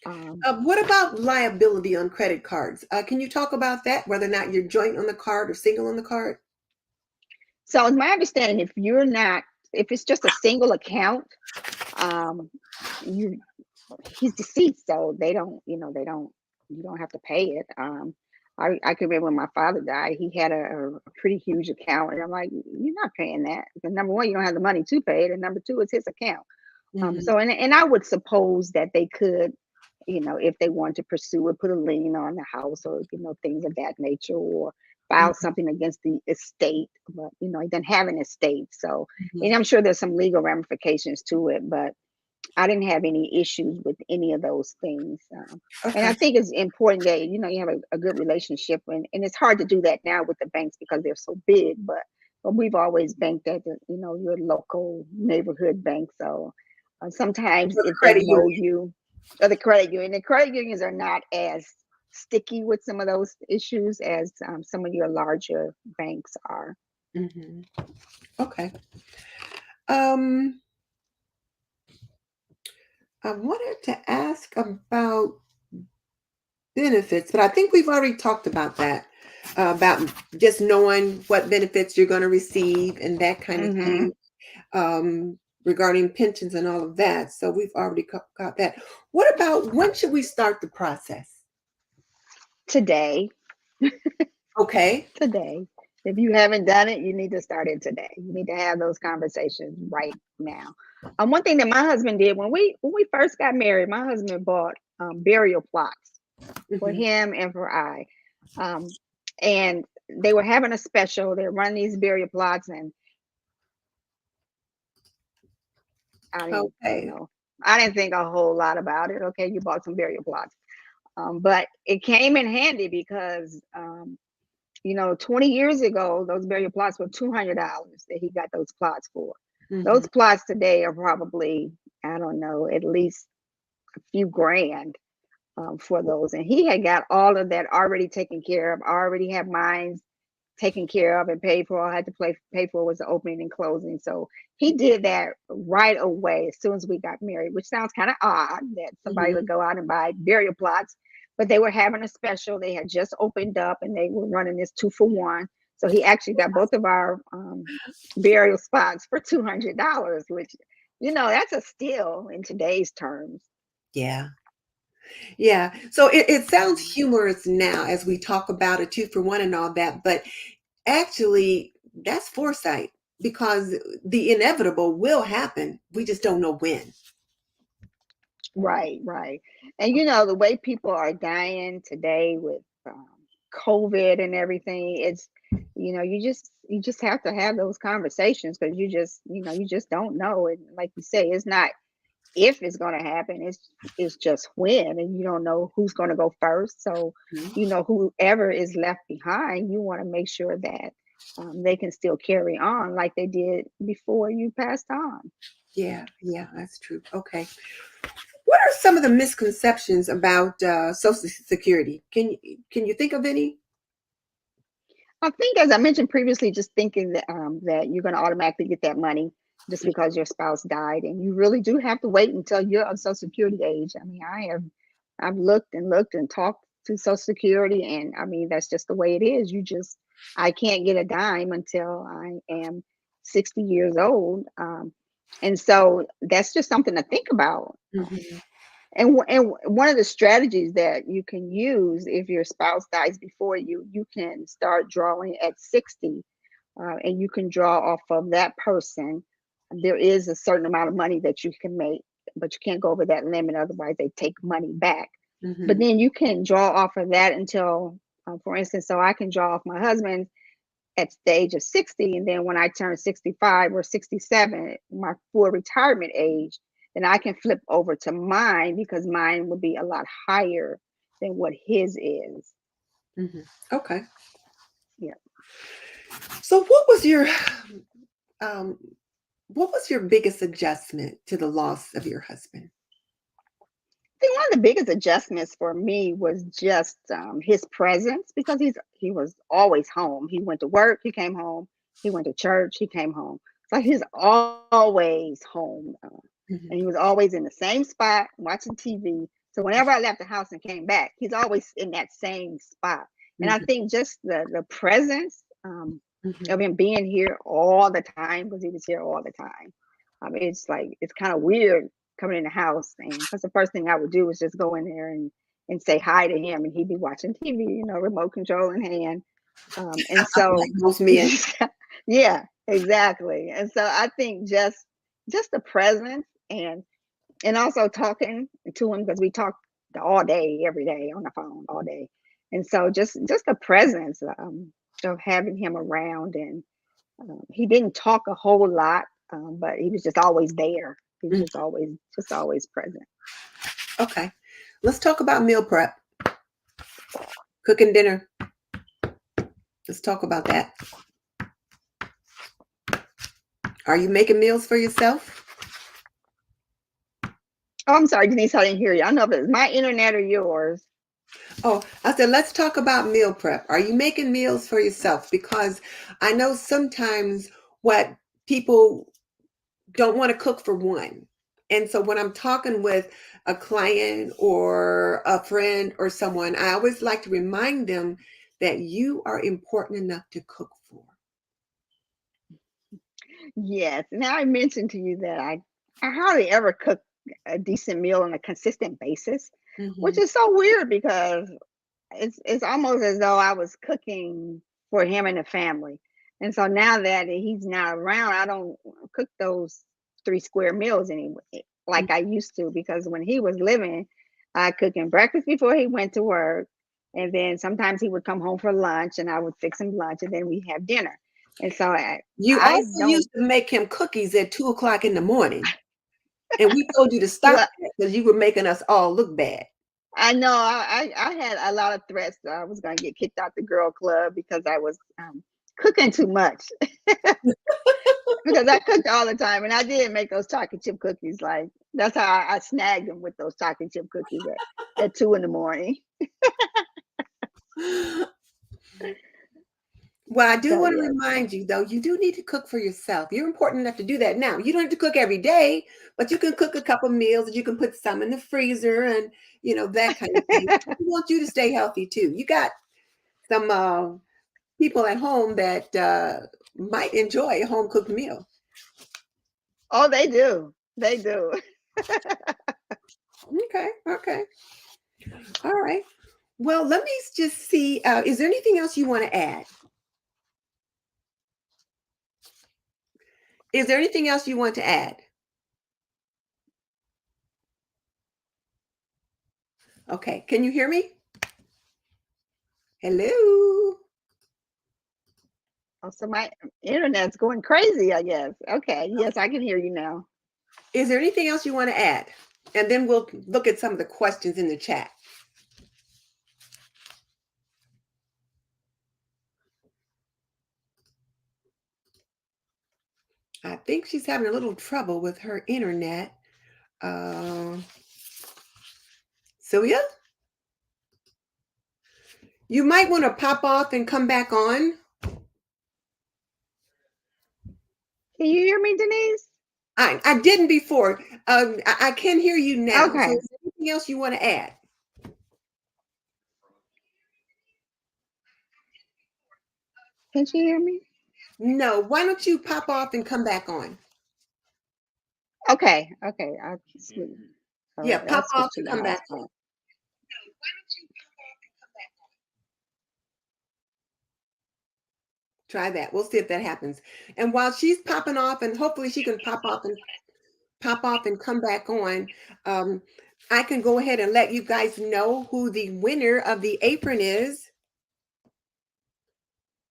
um, What about liability on credit cards? Can you talk about that, whether or not you're joint on the card or single on the card? so it's my understanding, if it's just a single account, um, you he's deceased, so you don't have to pay it. I can remember when my father died, he had a pretty huge account, and I'm like, you're not paying that because number one, you don't have the money to pay it, and number two, it's his account. Hmm. So I would suppose that they could, if they want to pursue it, put a lien on the house, or things of that nature, or file something against the estate. But he doesn't have an estate, so, Hmm. and I'm sure there's some legal ramifications to it. But I didn't have any issues with any of those things. And I Okay. think it's important that, you have a good relationship. And it's hard to do that now with the banks because they're so big, but we've always banked at your local neighborhood bank. So sometimes For the if they credit know union. you, or the credit unions are not as sticky with some of those issues as some of your larger banks are. Hmm. Okay. Um, I wanted to ask about benefits, but I think we've already talked about that, about just knowing what benefits you're going to receive and that kind of Hmm. thing, regarding pensions and all of that. So we've already got that. What about when should we start the process? Today, Okay. today. If you haven't done it, you need to start it today. You need to have those conversations right now. One thing that my husband did when we first got married, my husband bought burial plots for Hmm. him and for I, um, and they were having a special. They were running these burial plots, and I don't Okay. know. I didn't think a whole lot about it. Okay, you bought some burial plots, but it came in handy because 20 years ago, those burial plots were $200 that he got those plots for. Hmm. Those plots today are probably, I don't know, at least a few grand for those. And he had got all of that already taken care of, already had mines taken care of and paid for. All I had to pay for was the opening and closing. So he did that right away as soon as we got married, which sounds kind of odd that somebody Hmm. would go out and buy burial plots, but they were having a special. They had just opened up and they were running this 2 for 1. So he actually got both of our burial spots for $200, which, that's a steal in today's terms. Yeah. Yeah. So it sounds Mhm. humorous now as we talk about a 2 for 1 and all that, but actually that's foresight because the inevitable will happen. We just don't know when. Right, right. And the way people are dying today with COVID and everything, you just have to have those conversations because you just don't know. And like you say, it's not if it's going to happen, it's just when, and you don't know who's going to go first. So, Mhm. whoever is left behind, you want to make sure that they can still carry on like they did before you passed on. Yeah, yeah, that's true. Okay. What are some of the misconceptions about Social Security? Can you think of any? I think, as I mentioned previously, just thinking that you're going to automatically get that money just because your spouse died, and you really do have to wait until you're of Social Security age. I mean, I've looked and looked and talked to Social Security, and I mean that's just the way it is. I can't get a dime until I am 60 years old, and so that's just something to think about. Hmm. And one of the strategies that you can use if your spouse dies before you, you can start drawing at 60, and you can draw off of that person. There is a certain amount of money that you can make, but you can't go over that limit. Otherwise, they take money back. But Hmm. then you can draw off of that until, for instance, so I can draw off my husband at the age of 60. And then when I turn 65 or 67, my full retirement age, then I can flip over to mine because mine will be a lot higher than what his is. Hmm. Okay. Yeah. So um, what was your biggest adjustment to the loss of your husband? I think one of the biggest adjustments for me was just his presence because he was always home. He went to work, he came home. He went to church, he came home. So he's always home, Hmm. and he was always in the same spot watching TV. So whenever I left the house and came back, he's always in that same spot. And I Hmm. think just the presence Hmm. of him being here all the time, because he was here all the time. It's like it's kind of weird coming in the house, and because the first thing I would do was just go in there and say hi to him, and he'd be watching TV, remote control in hand, and Like so most men. yeah, exactly. And so I think just the presence and also talking to him because we talk all day, every day on the phone all day, and so just the presence of having him around, and he didn't talk a whole lot, but he was just always there. He's just always present. Okay. Let's talk about meal prep, cooking dinner. Let's talk about that. Are you making meals for yourself? Oh, I'm sorry, Denise, I didn't hear you. I don't know if it's my internet or yours. Oh, I said, let's talk about meal prep. Are you making meals for yourself? Because I know sometimes what people don't want to cook for one. And so when I'm talking with a client or a friend or someone, I always like to remind them that you are important enough to cook for. Yes. Now I mentioned to you that I hardly ever cook a decent meal on a consistent basis, which Mhm. is so weird because it's almost as though I was cooking for him and the family. And so now that he's not around, I don't cook those three square meals anymore like I used to, because when he was living, I cooked him breakfast before he went to work. And then sometimes he would come home for lunch and I would fix him lunch and then we have dinner. And so You I also don't, used to make him cookies at 2 o'clock in the morning. And we told you to stop well, that because you were making us all look bad. I know I had a lot of threats that I was going to get kicked out the girl club because I was cooking too much. Because I cooked all the time, and I did make those chocolate chip cookies. Like that's how I snagged them with those chocolate chip cookies at 2 in the morning. Well, I do So want to yes, remind you, though, you do need to cook for yourself. You're important enough to do that now. You don't have to cook every day, but you can cook a couple meals and you can put some in the freezer and, that kind of thing. We want you to stay healthy too. You got some people at home that might enjoy a home cooked meal. oh, they do, they do. Okay. Okay. All right. Well, let me just see. Is there anything else you want to add? Is there anything else you want to add? Okay. Can you hear me? Hello. Oh, so my internet's going crazy, I guess. Okay, yes, I can hear you now. Is there anything else you want to add? And then we'll look at some of the questions in the chat. I think she's having a little trouble with her internet. Uh, Sylvia, you might want to pop off and come back on. Can you hear me, Denise? I didn't before. I can hear you now. So Okay, is there anything else you want to add? can she hear me? No. Why don't you pop off and come back on? Okay, okay, I'll switch. All Yeah, right, I'll pop off switch to and the come back on. hotspot. Try that. We'll see if that happens. And while she's popping off, and hopefully she can pop off and come back on, um, I can go ahead and let you guys know who the winner of the apron is.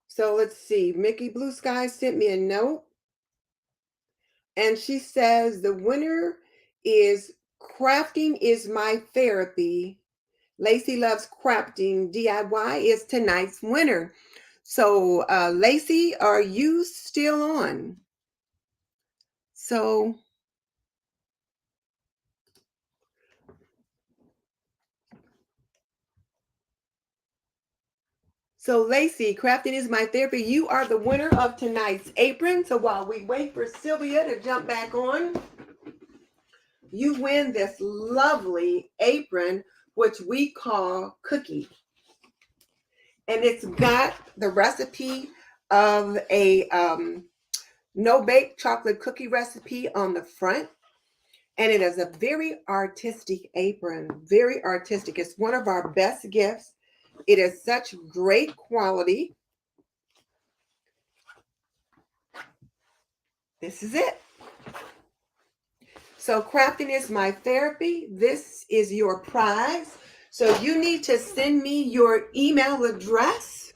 So let's see. Mickey Blue Sky sent me a note, and she says the winner is Crafting is My Therapy. Lacey Loves Crafting DIY is tonight's winner. So, Lacey, are you still on? So, Lacey, Crafting is My Therapy. You are the winner of tonight's apron. So while we wait for Sylvia to jump back on, you win this lovely apron, which we call Cookie. And it's got the recipe of a no-bake chocolate cookie recipe on the front. And it is a very artistic apron, very artistic. It's one of our best gifts. It is such great quality. This is it. So crafting is my therapy. This is your prize. So you need to send me your email address.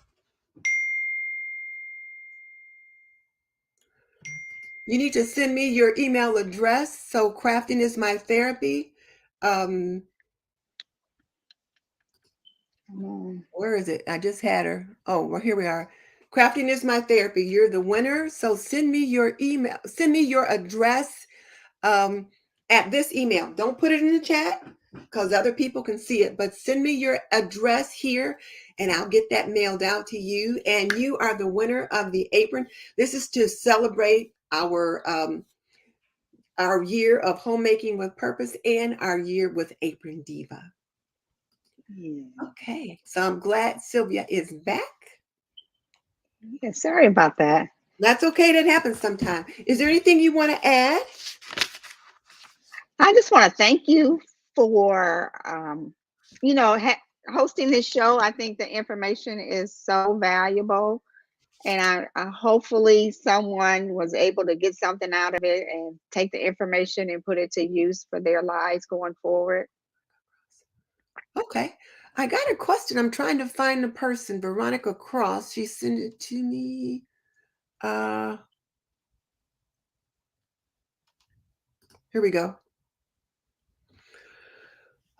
You need to send me your email address. So crafting is my therapy. Um, where is it? I just had her. Oh, well, here we are. Crafting is my therapy. You're the winner. So send me your email. Send me your address um, at this email. Don't put it in the chat because other people can see it, but send me your address here and I'll get that mailed out to you. And you are the winner of the apron. This is to celebrate our year of homemaking with purpose and our year with Apron Diva. Yeah. Okay, so I'm glad Sylvia is back. Yeah, sorry about that. That's okay. That happens sometimes. Is there anything you want to add? I just want to thank you for, you know, hosting this show. I think the information is so valuable, and I hopefully someone was able to get something out of it and take the information and put it to use for their lives going forward. Okay. I got a question. I'm trying to find the person, Veronica Cross. She sent it to me. Uh, Here we go.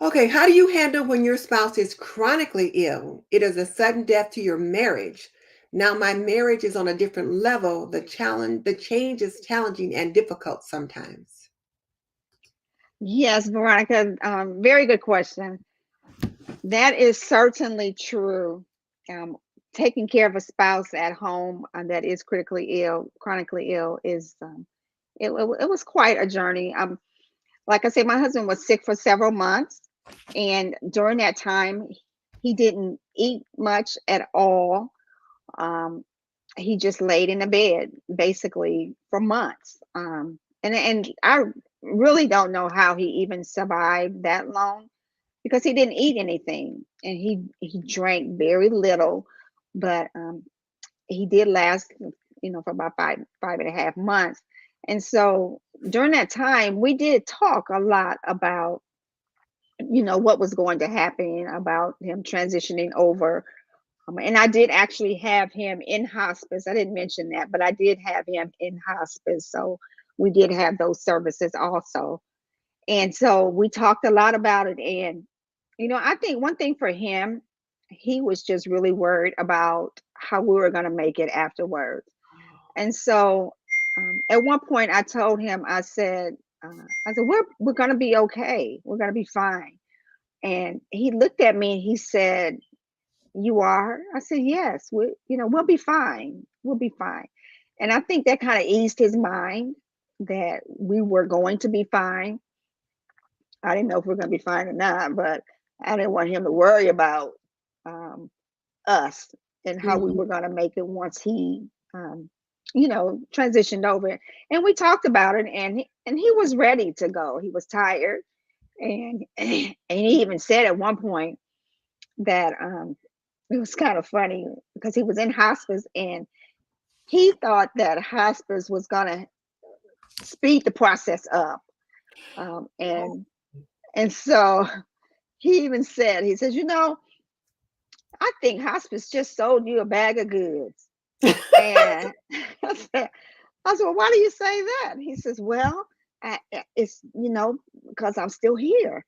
Okay, how do you handle when your spouse is chronically ill? It is a sudden death to your marriage. Now my marriage is on a different level. The change is challenging and difficult sometimes. Yes, Veronica, very good question. That is certainly true. Um, Taking care of a spouse at home that is critically ill, chronically ill, is it was quite a journey. Like I said, my husband was sick for several months, and during that time, he didn't eat much at all. Um, he just laid in the bed basically for months. And I really don't know how he even survived that long because he didn't eat anything and he drank very little, but he did last, for about five and a half months. And so during that time, we did talk a lot about, what was going to happen, about him transitioning over. And I did actually have him in hospice. I didn't mention that, but I did have him in hospice. So we did have those services also. And so we talked a lot about it. And, I think one thing for him, he was just really worried about how we were going to make it afterwards. And so at one point I told him, I said, we're going to be okay. We're going to be fine. And he looked at me and he said, "You are?" I said, "Yes, we'll be fine. We'll be fine." And I think that kind of eased his mind that we were going to be fine. I didn't know if we are going to be fine or not, but I didn't want him to worry about um, us and how we Mhm. were going to make it once he, transitioned over. And we talked about it, and he was ready to go. He was tired, and and he even said at one point that it was kind of funny because he was in hospice and he thought that hospice was going to speed the process up. Um, Oh. and and so he even said, he says, I think hospice just sold you a bag of goods. And I said, well, why do you say that? He says, well, it's, because I'm still here.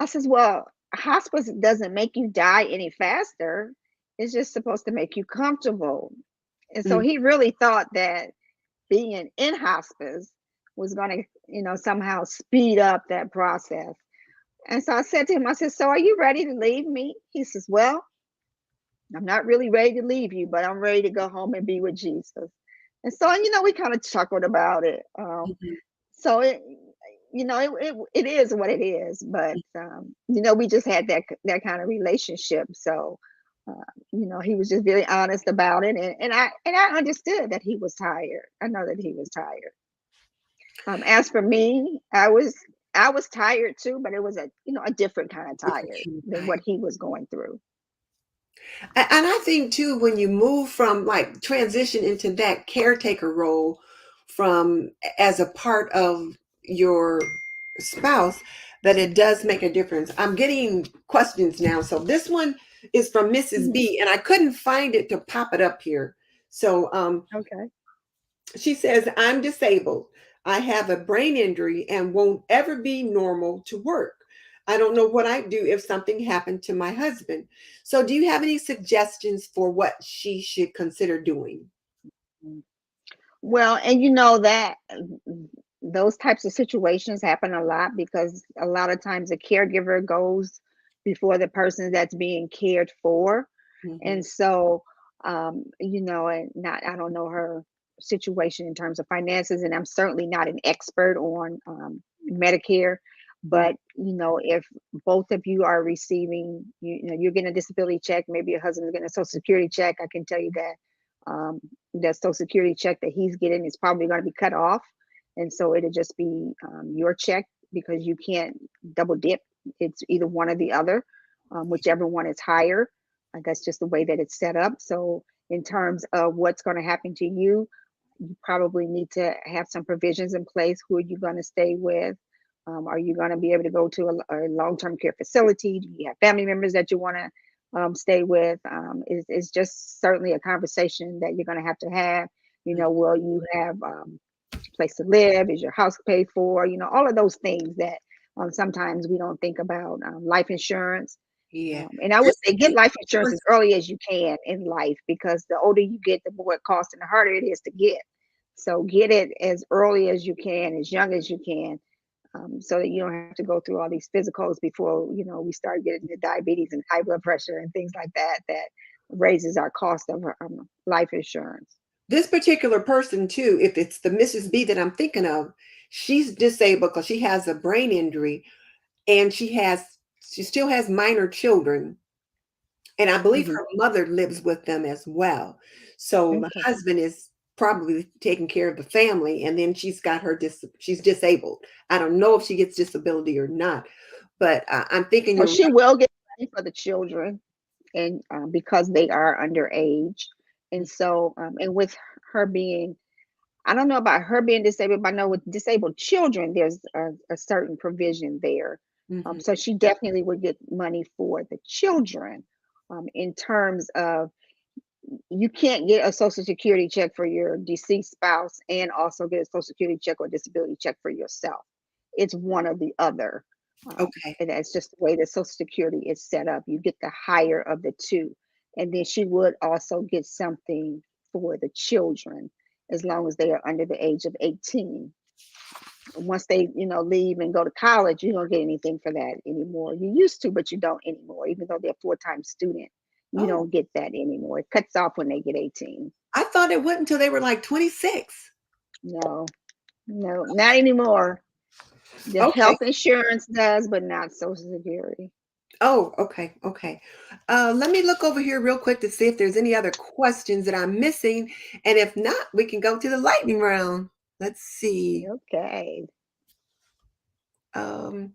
I says, well, hospice doesn't make you die any faster. It's just supposed to make you comfortable. And so Mm. he really thought that being in hospice was going to, somehow speed up that process. And so I said to him, I said, so are you ready to leave me? He says, well, I'm not really ready to leave you, but I'm ready to go home and be with Jesus. And so, we kind of chuckled about it. Mhm. So it is what it is, but we just had that kind of relationship. So he was just very honest about it, and I understood that he was tired. I know that he was tired. As for me, I was tired too, but it was a different kind of Different tired kind of than what time. he was going through. And I think too, when you move from like transition into that caretaker role from as a part of your spouse, that it does make a difference. I'm getting questions now. So this one is from Mrs. Mhm. B, and I couldn't find it to pop it up here. So Okay. She says, I'm disabled. I have a brain injury and won't ever be normal to work. I don't know what I'd do if something happened to my husband. So, do you have any suggestions for what she should consider doing? Mm. Well, and you know that those types of situations happen a lot because a lot of times the caregiver goes before the person that's being cared for. Hmm. And so, and not, I don't know her situation in terms of finances, and I'm certainly not an expert on Medicare. But, if both of you are receiving, you're getting a disability check, maybe your husband's getting a social security check, I can tell you that social security check that he's getting is probably going to be cut off. And so it'll just be your check because you can't double dip. It's either one or the other, whichever one is higher. That's just the way that it's set up. So, in terms of what's going to happen to you, you probably need to have some provisions in place. Who are you going to stay with? Are you going to be able to go to a long-term care facility? Do you have family members that you want to stay with? Is just certainly a conversation that you're going to have. Will you have a place to live? Is your house paid for? All of those things that sometimes we don't think about. Life insurance. Yeah. And I would This say get life insurance as particular early as you can in life because the older you get, the more it costs and the harder it is to get. So get it as early as you can, as young as you can, so that you don't have to go through all these physicals before we start getting the diabetes and high blood pressure and things like that that raises our cost of life insurance. this particular person too, if it's the Mrs. B that I'm thinking of, she's disabled because she has a brain injury and she still has minor children. And I believe Hmm. her mother lives with them as well. So the Okay. husband is probably taking care of the family, and then she's disabled. I don't know if she gets disability or not, but I'm thinking Oh, you're she right. will get money for the children, and because they are underage, and so and with her being, I don't know about her being disabled, but I know with disabled children, there's a certain provision there. Mhm. So she definitely would get money for the children. In terms of, you can't get a social security check for your deceased spouse and also get a social security check or disability check for yourself. It's one or the other. Okay. And that's just the way that social security is set up. You get the higher of the two. And then she would also get something for the children as long as they are under the age of 18. Once they leave and go to college, you don't get anything for that anymore. You used to, but you don't anymore. Even though they're a full-time student, you Oh, don't get that anymore. It cuts off when they get 18. I thought it wouldn't until they were like 26. No, no, not anymore. The Okay. health insurance does, but not social security. Oh, okay. Okay. Let me look over here real quick to see if there's any other questions that I'm missing. And if not, we can go to the lightning round. Let's see. Okay. Um,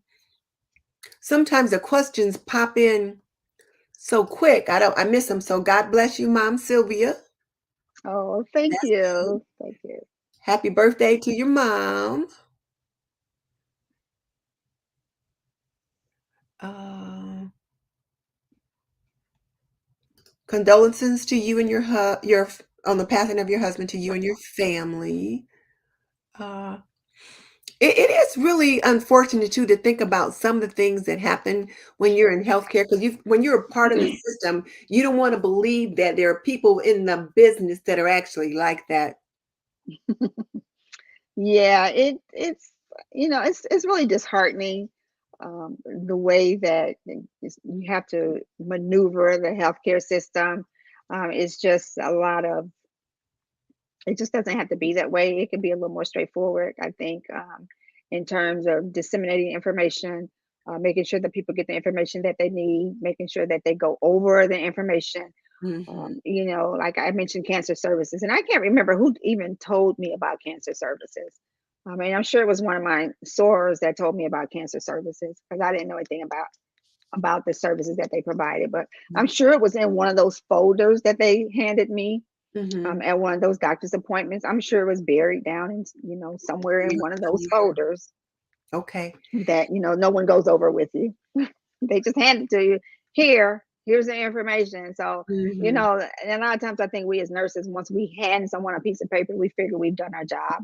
Sometimes the questions pop in so quick. I miss them. So God bless you, Mom Sylvia. Oh, thank That's good. you. Thank you. Happy birthday to your mom. Uh, Condolences to you and your on the passing of your husband to you and your family. Uh, it is really unfortunate too to think about some of the things that happen when you're in healthcare because when you're a part of the system, you don't want to believe that there are people in the business that are actually like that. Yeah, it's really disheartening, the way that you have to maneuver the healthcare system. It's just a lot of, it just doesn't have to be that way. It can be a little more straightforward, I think, in terms of disseminating information, making sure that people get the information that they need, making sure that they go over the information. Mhm. Like I mentioned cancer services, and I can't remember who even told me about cancer services. I mean, I'm sure it was one of my sorors that told me about cancer services because I didn't know anything about the services that they provided. But I'm sure it was in one of those folders that they handed me Mhm. at one of those doctor's appointments. I'm sure it was buried down in, somewhere in Yeah, one of those yeah. folders Okay. that no one goes over with you. They just hand it to you. Here. here's the information. So, Hmm. and a lot of times I think we as nurses, once we hand someone a piece of paper, we figure we've done our job.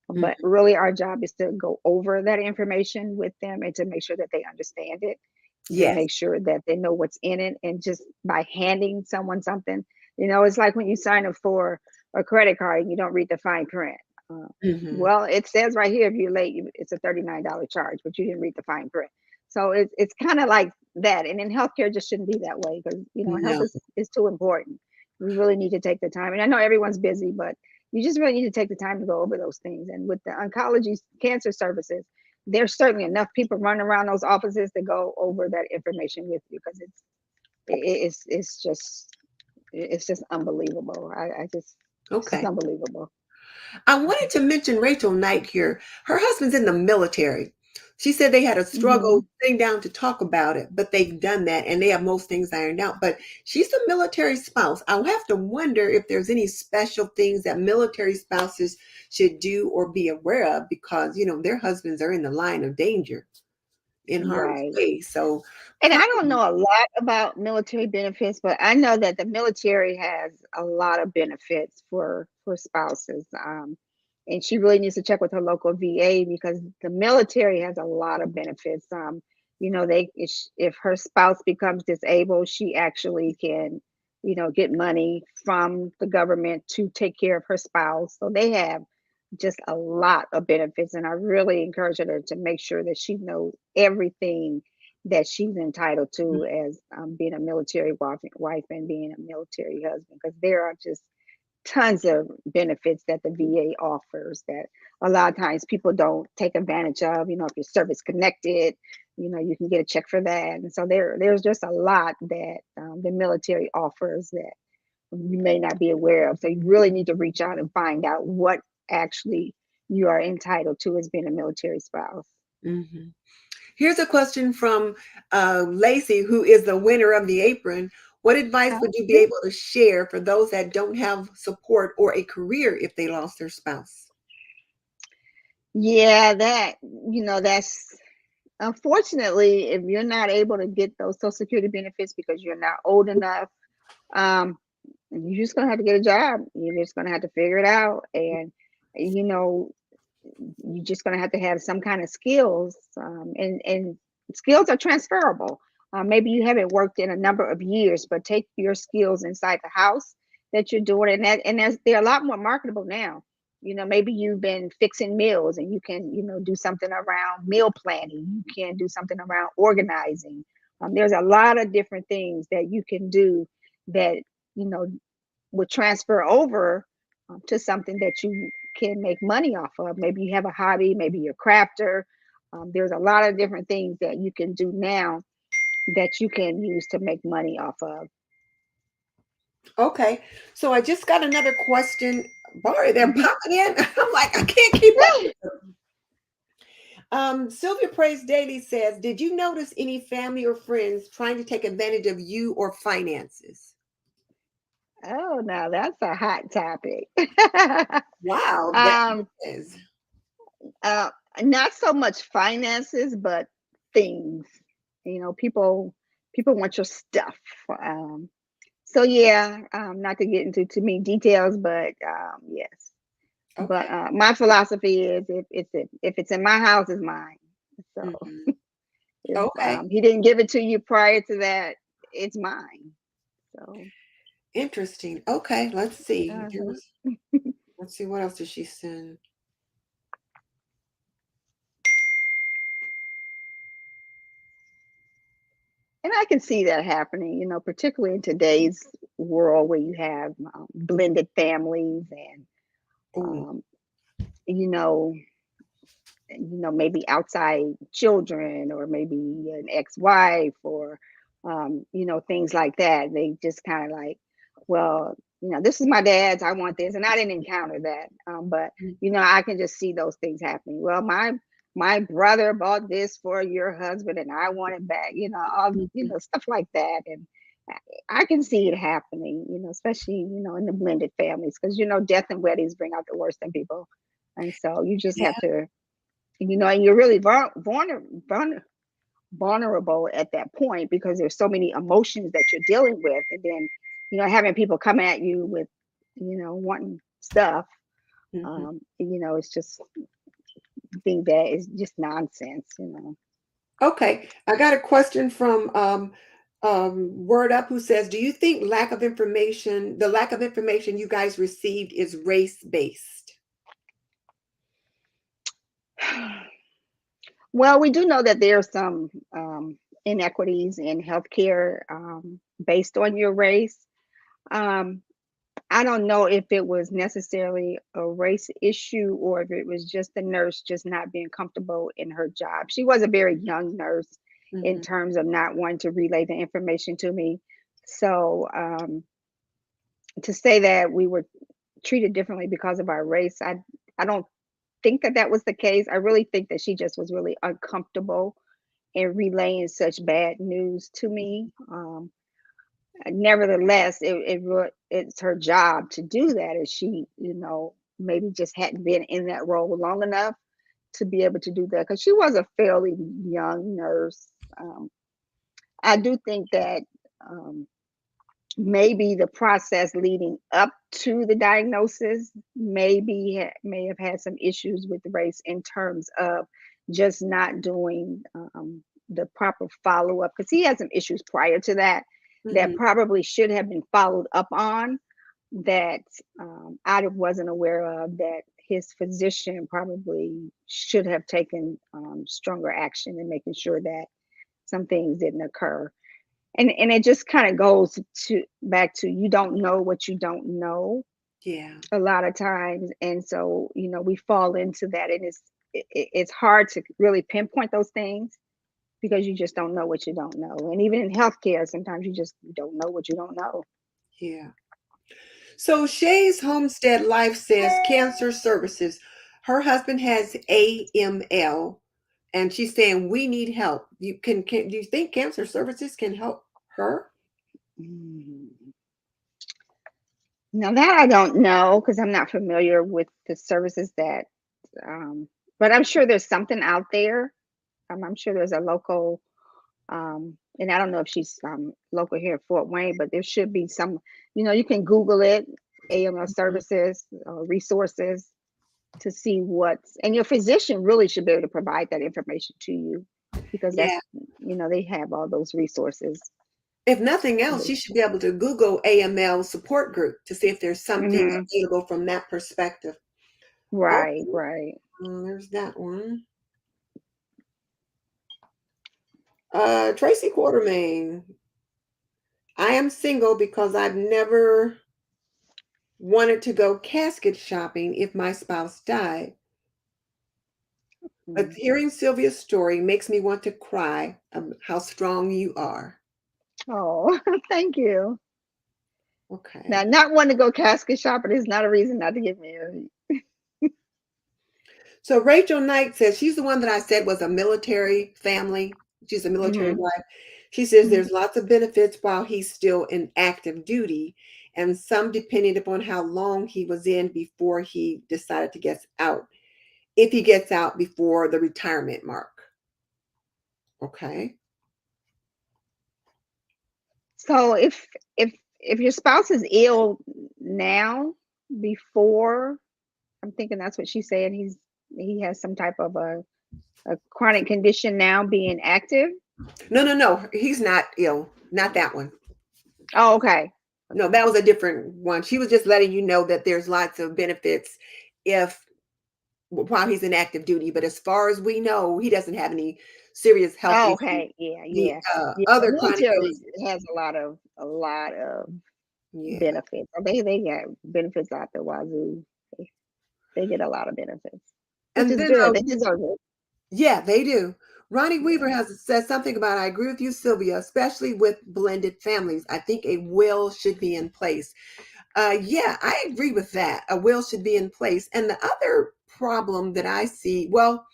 But really, our job is to go over that information with them and to make sure that they understand it, to Yes. make sure that they know what's in it. And just by handing someone something, it's like when you sign up for a credit card and you don't read the fine print. Uh, Hmm. well, it says right here, if you're late, it's a $39 charge, but you didn't read the fine print. So it's kind of like that. And in healthcare, just shouldn't be that way because, health No. is too important. We really need to take the time. And I know everyone's busy, but you just really need to take the time to go over those things. And with the oncology cancer services, there's certainly enough people running around those offices to go over that information with you because it's just unbelievable. It's just Okay. unbelievable. I wanted to mention Rachel Knight here. Her husband's in the military. She said they had a struggle Hmm. sitting down to talk about it, but they've done that and they have most things ironed out. But she's a military spouse. I'll have to wonder if there's any special things that military spouses should do or be aware of because, their husbands are in the line of danger in harm's Right. way. So, And I don't know a lot about military benefits, but I know that the military has a lot of benefits for spouses. And she really needs to check with her local VA because the military has a lot of benefits. They if her spouse becomes disabled, she actually can, get money from the government to take care of her spouse. So they have just a lot of benefits, and I really encourage her to make sure that she knows everything that she's entitled to as being a military wife and being a military husband, because there are just tons of benefits that the VA offers that a lot of times people don't take advantage of. If you're service connected, you can get a check for that. And so there's just a lot that the military offers that you may not be aware of. So you really need to reach out and find out what actually you are entitled to as being a military spouse. mhm. Here's a question from Lacey, who is the winner of the apron. What advice would you be able to share for those that don't have support or a career if they lost their spouse? Yeah, that's unfortunately, if you're not able to get those Social Security benefits because you're not old enough, um, you're just gonna have to get a job. You're just gonna have to figure it out, and you know, you're just gonna have to have some kind of skills, and skills are transferable. Maybe you haven't worked in a number of years, but take your skills inside the house that you're doing, and they're a lot more marketable now. Maybe you've been fixing meals, and you can, do something around meal planning. You can do something around organizing. There's a lot of different things that you can do that you know would transfer over to something that you can make money off of. Maybe you have a hobby, maybe you're a crafter. There's a lot of different things that you can do now that you can use to make money off of. Okay, so I just got another question. Barry, they're Mhm. popping in. I'm like, I can't keep up. Sylvia Praise Daily says, did you notice any family or friends trying to take advantage of you or finances? Oh, now that's a hot topic. Wow, that um, is. uh, Not so much finances, but things. People want your stuff. Um, so yeah, not to get into too many details, but yes. But Okay. my philosophy is if it's in my house, it's mine. So Hmm. if Okay. he didn't give it to you prior to that, it's mine. So Interesting. Okay, let's see. uh-huh. Let's see what else did she send. And I can see that happening, particularly in today's world where you have blended families and Oh, um, you know, maybe outside children or maybe an ex-wife or things like that. They just kind of like, well, this is my dad's, I want this. And I didn't encounter that. But I can just see those things happening. Well, my brother bought this for your husband and I want it back, all mhm. stuff like that. And I can see it happening, especially, in the blended families, because death and weddings bring out the worst in people. And so you just Yeah. have to, and you're really vulnerable at that point because there's so many emotions that you're dealing with, and then having people come at you with wanting stuff. Mhm. It's just think that is just nonsense. Okay, I got a question from Word Up who says, "Do you think the lack of information you guys received is race based?" Well, we do know that there are some inequities in healthcare based on your race. Um, I don't know if it was necessarily a race issue or if it was just the nurse just not being comfortable in her job. She was a very young nurse in Hmm. terms of not wanting to relay the information to me. So to say that we were treated differently because of our race, I don't think that that was the case. I really think that she just was really uncomfortable in relaying such bad news to me. Nevertheless, it's her job to do that, and she, maybe just hadn't been in that role long enough to be able to do that because she was a fairly young nurse. I do think that um, maybe the process leading up to the diagnosis may have had some issues with race in terms of just not doing the proper follow-up because he had some issues prior to that that Hmm. probably should have been followed up on that I wasn't aware of, that his physician probably should have taken stronger action in making sure that some things didn't occur. And it just kind of goes to back to, you don't know what you don't know Yeah, a lot of times, and so we fall into that, and it's hard to really pinpoint those things because you just don't know what you don't know. And even in healthcare, sometimes you just don't know what you don't know. yeah. So Shay's Homestead Life says cancer services. Her husband has AML, and she's saying we need help. Can do you think cancer services can help her? Mm. Now that I don't know because I'm not familiar with the services that, but I'm sure there's something out there. I'm sure there's a local, and I don't know if she's local here in Fort Wayne, but there should be some. You can Google it, AML services, resources to see what's, and your physician really should be able to provide that information to you because Yeah. they have all those resources. If nothing else, you should be able to Google AML support group to see if there's something Hmm. available from that perspective. Oh, Right, right. there's that one. Tracy Quartermain. I am single because I've never wanted to go casket shopping if my spouse died. But Mm. hearing Sylvia's story makes me want to cry how strong you are. Oh, thank you. Now, Okay. not wanting to go casket shopping is not a reason not to get married. So Rachel Knight says she's the one that I said was a military family. She's a military Hmm. wife. She says Hmm. there's lots of benefits while he's still in active duty, and some depending upon how long he was in before he decided to get out. If he gets out before the retirement mark. Okay. So if your spouse is ill now, before, I'm thinking that's what she's saying. He has some type of a chronic condition now being active. No, no, no. He's not ill. Not that one. Oh, okay. No, Okay. that was a different one. She was just letting you know that there's lots of benefits if while he's in active duty. But as far as we know, he doesn't have any serious health Oh, issues. okay. Yeah, The yeah. Yeah. The other chronic military illnesses. has a lot of Yeah. benefits. They got benefits out the wazoo. They, they get a lot of benefits, which And is then, good. They deserve it. yeah, they do. Ronnie Weaver Yeah. has said something about, I agree with you, Sylvia, especially with blended families. I think a will should be in place. Yeah, I agree with that. A will should be in place. And the other problem that I see, well,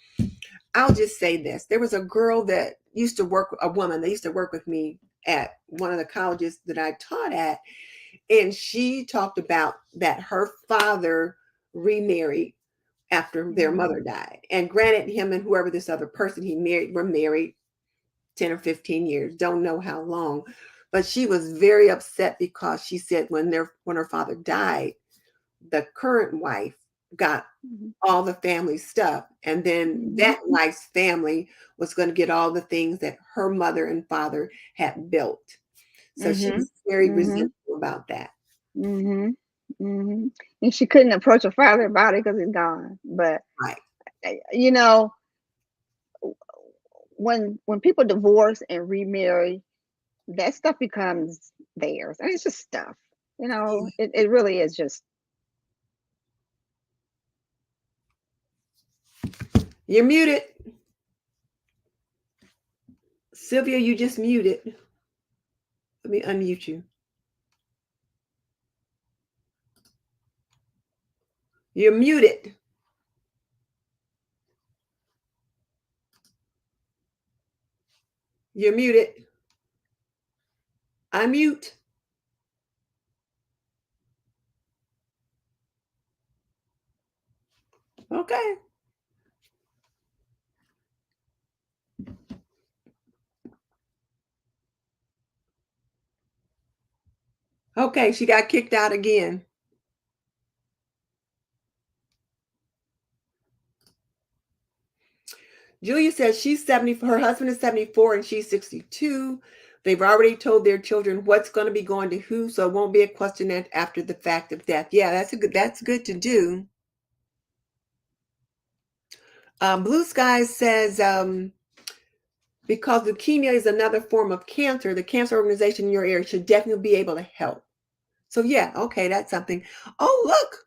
I'll just say this. There was a girl that used to work, a woman that used to work with me at one of the colleges that I taught at. And she talked about that her father remarried after their Mhm. mother died. And granted, him and whoever this other person he married were married 10 or 15 years, don't know how long. But she was very upset because she said when her father died, the current wife got Mhm. all the family stuff. And then Mhm. that wife's family was going to get all the things that her mother and father had built. So she Mhm. was very Mhm. resentful about that. Mhm. Mhm. And she couldn't approach her father about it because he's gone. But Right. you know, when people divorce and remarry, that stuff becomes theirs, and it's just stuff. It really is just. You're muted. Sylvia, you just muted. Let me unmute you. You're muted. You're muted. Unmute. Okay. Okay, she got kicked out again. Julia says she's 70, her husband is 74 and she's 62. They've already told their children what's going to be going to who, so it won't be a question after the fact of death. Yeah, that's good to do. Blue Skies says because leukemia is another form of cancer, the cancer organization in your area should definitely be able to help. So yeah, okay, that's something. Oh, look,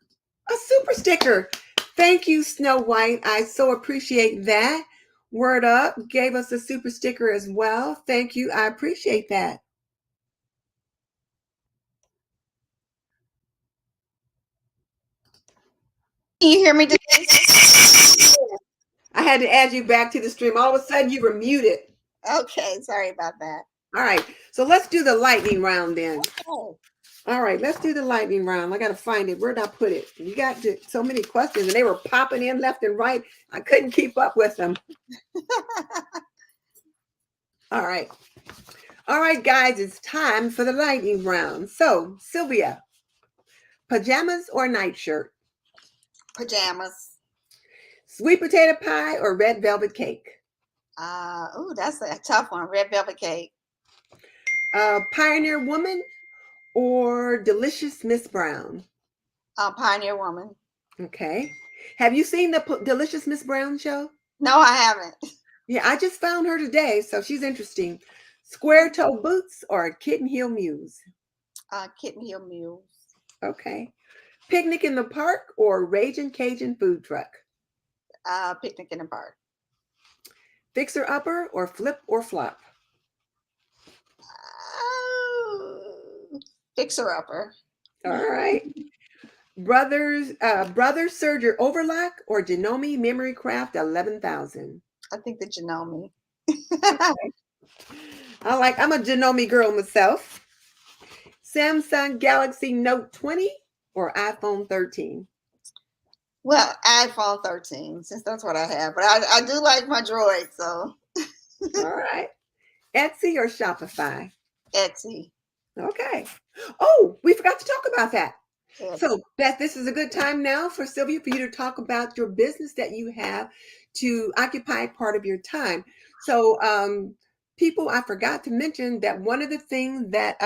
a super sticker. Thank you, Snow White. I so appreciate that. Word Up gave us a super sticker as well. Thank you. I appreciate that. Can you hear me, Denise? I had to add you back to the stream. All of a sudden, you were muted. Okay, sorry about that. All right, so let's do the lightning round then. Oh. All right, let's do the lightning round. I got to find it. Where did I put it? You got so many questions, and they were popping in left and right. I couldn't keep up with them. All right. All right, guys, it's time for the lightning round. So, Sylvia, pajamas or nightshirt? Pajamas. Sweet potato pie or red velvet cake? Oh, that's a tough one. Red velvet cake. Pioneer woman or delicious Miss Brown? Pioneer woman. Okay. Have you seen the delicious Miss Brown show? No, I haven't. Yeah, I just found her today, so she's interesting. Square toe boots or kitten heel muse? Kitten heel mules. Okay. Picnic in the park or Raging Cajun food truck? Picnic in the park. Fixer upper or flip or flop? Fixer upper. All right. Brother Serger Overlock or Genome Memory Craft 11,000? I think that you know me. I'm a Genome girl myself. Samsung Galaxy Note 20 or iPhone 13? Well, iPhone 13, since that's what I have. But I do like my Droid, so. All right. Etsy or Shopify? Etsy. Okay. Oh, we forgot to talk about that. Etsy. So, Beth, this is a good time now for Sylvia for you to talk about your business that you have to occupy part of your time. So, people, I forgot to mention that one of the things that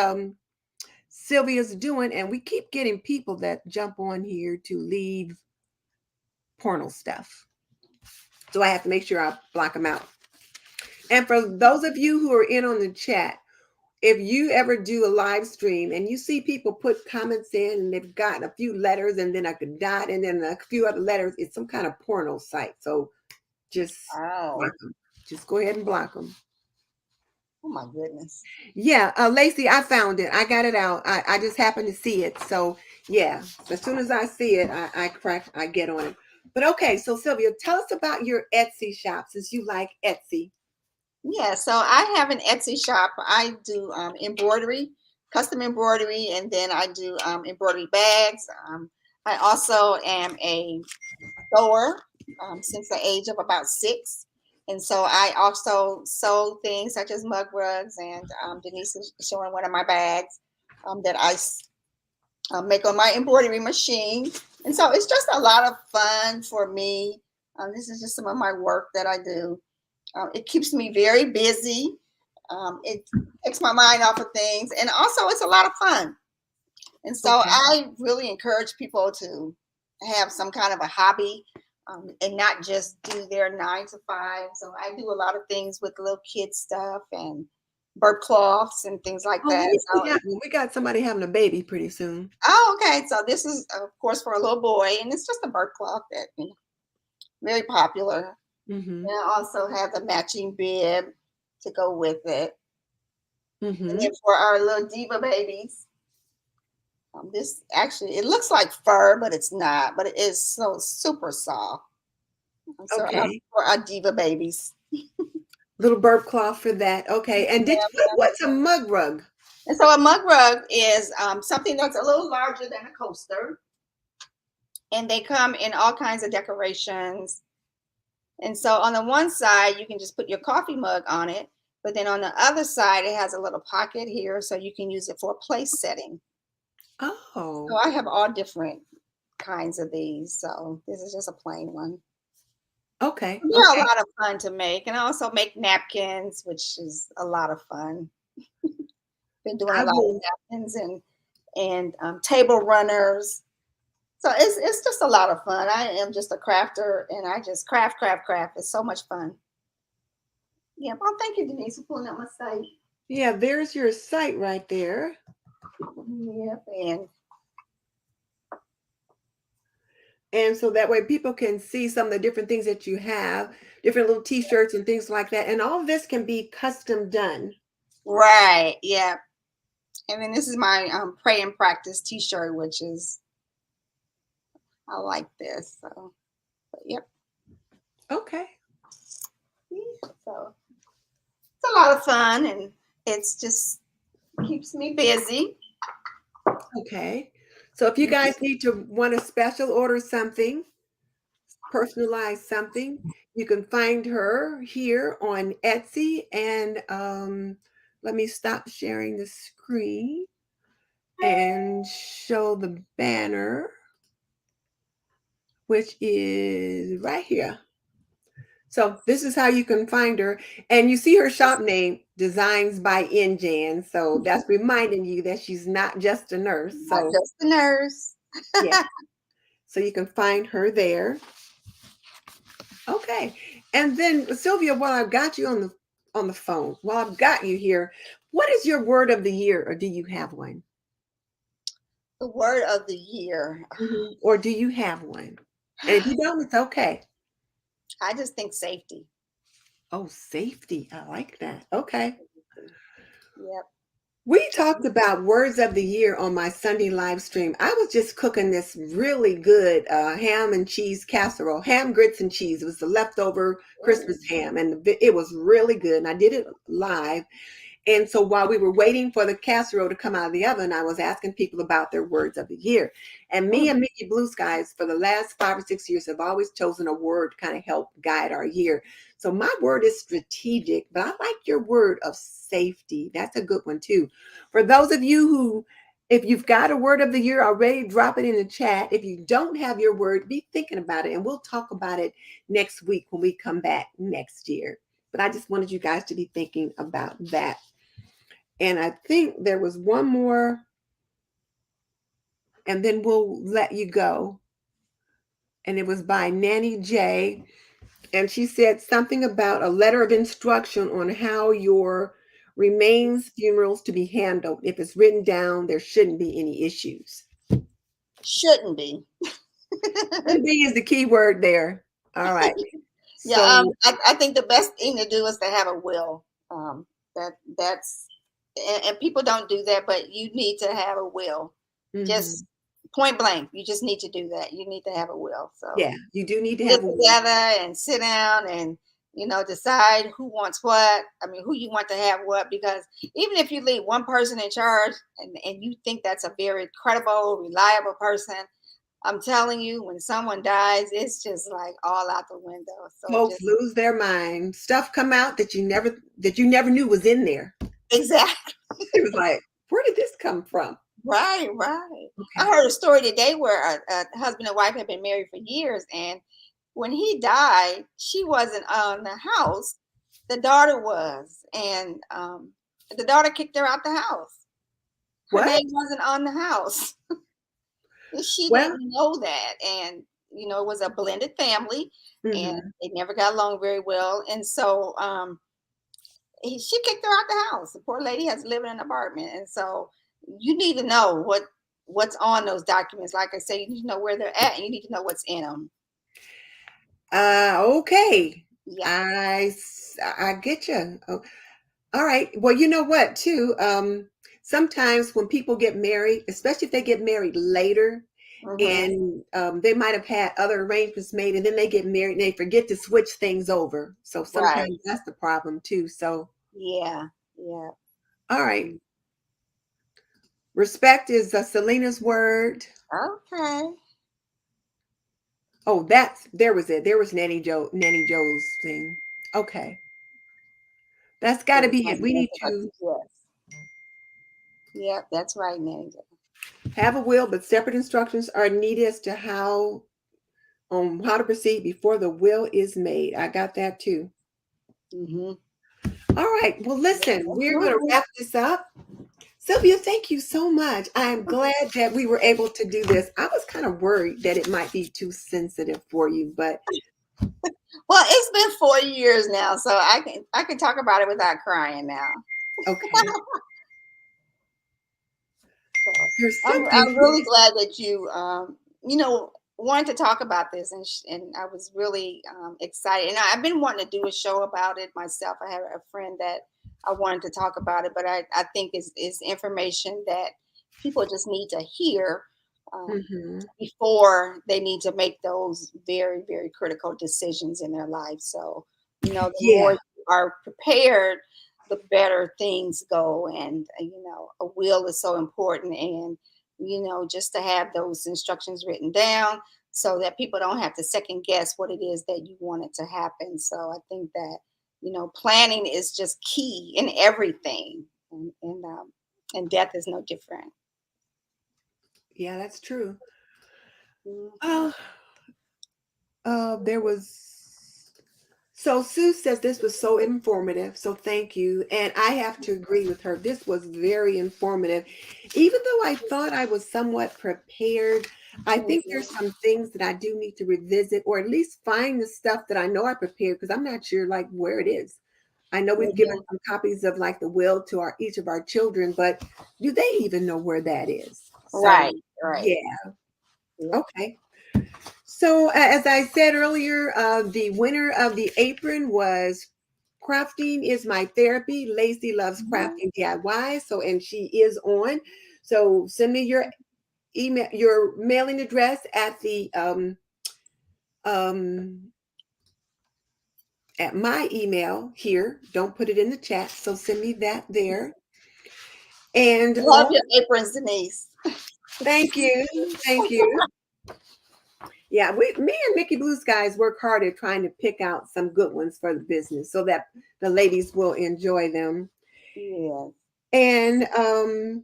Sylvia's doing, and we keep getting people that jump on here to leave porno stuff. So I have to make sure I block them out. And for those of you who are in on the chat, if you ever do a live stream and you see people put comments in and they've got a few letters and then a dot and then a few other letters, it's some kind of porno site. So just block them. Just go ahead and block them. Oh my goodness. Yeah, Lacey, I found it. I got it out. I just happened to see it. So yeah, as soon as I see it, I get on it. But okay, so Sylvia, tell us about your Etsy shop since you like Etsy. Yeah, so I have an Etsy shop. I do embroidery, custom embroidery, and then I do embroidery bags. I also am a sewer since the age of about 6. And so I also sew things such as mug rugs, and Denise is showing one of my bags that I make on my embroidery machine. And so it's just a lot of fun for me. This is just some of my work that I do. It keeps me very busy. It takes my mind off of things, and also it's a lot of fun. And so Okay. I really encourage people to have some kind of a hobby, and not just do their 9 to 5. So I do a lot of things with little kid stuff and bird cloths and things like Oh, that. So, we got somebody having a baby pretty soon. oh, okay. So this is, of course, for a little boy, and it's just a bird cloth that, very popular. Mm-hmm. And I also have the matching bib to go with it. And Mm-hmm. then for our little diva babies, this actually, it looks like fur, but it's not. But it is so super soft. So Okay. for our diva babies. Little burp cloth for that. Okay. And Yeah. what's a mug rug? And so a mug rug is something that's a little larger than a coaster, and they come in all kinds of decorations. And so on the one side, you can just put your coffee mug on it, but then on the other side, it has a little pocket here, so you can use it for place setting. So Oh, I have all different kinds of these. So this is just a plain one. okay. They're a Okay. lot of fun to make, and I also make napkins, which is a lot of fun. Been doing a I lot of will. napkins and table runners. So it's just a lot of fun. I am just a crafter, and I just craft, craft, craft. It's so much fun. Yeah. Well, thank you, Denise, for pulling up my site. Yeah, there's your site right there. Yep. And And so that way people can see some of the different things that you have, different little t-shirts and things like that. And all of this can be custom done. right. Yeah. And then this is my pray and practice T-shirt, which is I like this. So, but yep. Okay. So it's a lot of fun, and it's just keeps me busy. Okay. So if you Mhm. guys need to want to special order something, personalize something, you can find her here on Etsy. And let me stop sharing the screen and show the banner, which is right here. So this is how you can find her. And you see her shop name, Designs by NJan. So that's reminding you that she's not just a nurse. Not So just the nurse. yeah, so you can find her there. Okay. And then Sylvia, while I've got you on the phone, while I've got you here, what is your word of the year, or do you have one? The word of the year. Or do you have one? And if you don't, it's okay. I just think safety. Oh, safety. I like that. Okay. Yep. We talked about words of the year on my Sunday live stream. I was just cooking this really good ham and cheese casserole, ham, grits, and cheese. It was the leftover Christmas ham, and it was really good. And I did it live. And so while we were waiting for the casserole to come out of the oven, I was asking people about their words of the year. And me and Mickey Blue Skies for the last 5 or 6 years have always chosen a word to kind of help guide our year. So my word is strategic, but I like your word of safety. That's a good one too. For those of you who, if you've got a word of the year already, drop it in the chat. If you don't have your word, be thinking about it, and we'll talk about it next week when we come back next year. But I just wanted you guys to be thinking about that. And I think there was one more, and then we'll let you go. And it was by Nanny J. And she said something about a letter of instruction on how your remains funerals to be handled. If it's written down, there shouldn't be any issues. Shouldn't be. Shouldn't be is the key word there. All right. Yeah. So, I think the best thing to do is to have a will. That's and people don't do that, but you need to have a will. Just mhm. point blank, you just need to do that. You need to have a will. So Yeah, you do need to get have a will. together and sit down and decide who wants what. I mean, who you want to have what, because even if you leave one person in charge and you think that's a very credible, reliable person, I'm telling you, when someone dies, it's just like all out the window. So Folks just lose their mind. Stuff come out that you never knew was in there. exactly. It was like, where did this come from? Right, right. I Okay. heard a story today where a husband and wife had been married for years, and when he died, she wasn't on the house. The daughter was, and the daughter kicked her out the house. Her What? name wasn't on the house. And she Well, didn't know that, and it was a blended family, and mhm. they never got along very well, and so she kicked her out the house. The poor lady has to live in an apartment, and so you need to know what's on those documents. Like I say, you need to know where they're at, and you need to know what's in them. Okay. Yeah. I get you. Oh, all right. Well, you know what, too? Sometimes when people get married, especially if they get married later, Hmm. and they might have had other arrangements made, and then they get married and they forget to switch things over. So Right. sometimes that's the problem, too. So, Yeah. Yeah. all right. Respect is Selena's word. Okay. Oh, there was it. There was Nanny Joe's thing. Okay. That's got to Yes, be it. We need to yes. Yep, that's right, Nancy. have a will, but separate instructions are needed as to how to proceed before the will is made. I got that too. Mm-hmm. All right. Well, listen, That's we're going to right. wrap this up. Sylvia, thank you so much. I am glad that we were able to do this. I was kind of worried that it might be too sensitive for you, but Well, it's been 4 years now, so I can talk about it without crying now. okay. So There's I'm something. really glad that you wanted to talk about this, and I was really excited. And I've been wanting to do a show about it myself. I have a friend that I wanted to talk about it, but I think is information that people just need to hear Mhm. before they need to make those very, very critical decisions in their life. So, the more Yeah. you are prepared, the better things go. And, a will is so important. And, just to have those instructions written down so that people don't have to second guess what it is that you want it to happen. So I think that, planning is just key in everything. And death is no different. Yeah, that's true. Mhm. Oh, there was. So Sue says this was so informative. So thank you. And I have to agree with her. This was very informative. Even though I thought I was somewhat prepared, I think there's Mhm. some things that I do need to revisit or at least find the stuff that I know I prepared because I'm not sure like where it is. I know we've given Mhm. some copies of like the will to each of our children, but do they even know where that is? So Right, right. yeah, Yeah. okay. So, as I said earlier, the winner of the apron was Crafting is My Therapy. Lacey loves Mhm. crafting DIY. So, and she is on. So, send me your email, your mailing address um, at my email here. Don't put it in the chat. So, send me that there. And Love your aprons, Denise. thank you, thank you. Yeah, me and Mickey Blue Skies work hard at trying to pick out some good ones for the business so that the ladies will enjoy them. Yeah. And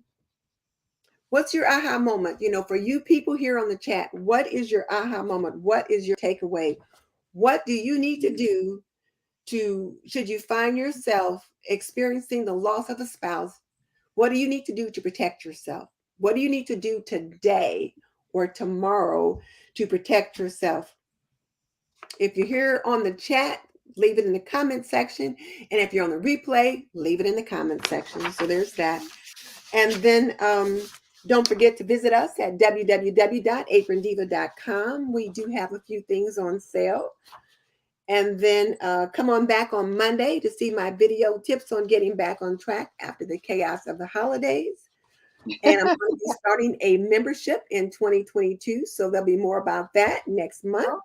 what's your aha moment? For you people here on the chat, what is your aha moment? What is your takeaway? What do you need to do should you find yourself experiencing the loss of a spouse? What do you need to do to protect yourself? What do you need to do today or tomorrow to protect yourself? If you're here on the chat, leave it in the comment section. And if you're on the replay, leave it in the comment section. So there's that. And then don't forget to visit us at www.aprondiva.com. We do have a few things on sale. And then come on back on Monday to see my video tips on getting back on track after the chaos of the holidays. And I'm going to be starting a membership in 2022. So there'll be more about that next month.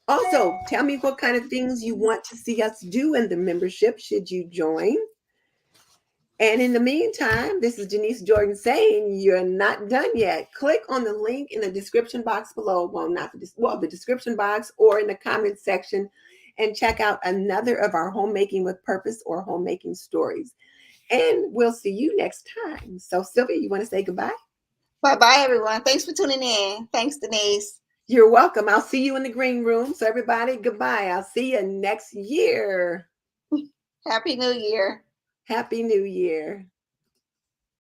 Also, tell me what kind of things you want to see us do in the membership should you join. And in the meantime, this is Denise Jordan saying you're not done yet. Click on the link in the description box below. Well, not the description box or in the comment section, and check out another of our Homemaking with Purpose or Homemaking stories. And we'll see you next time. So, Sylvia, you want to say goodbye? Bye-bye, everyone. Thanks for tuning in. Thanks, Denise. You're welcome. I'll see you in the green room. So, everybody, goodbye. I'll see you next year. Happy New Year. Happy New Year.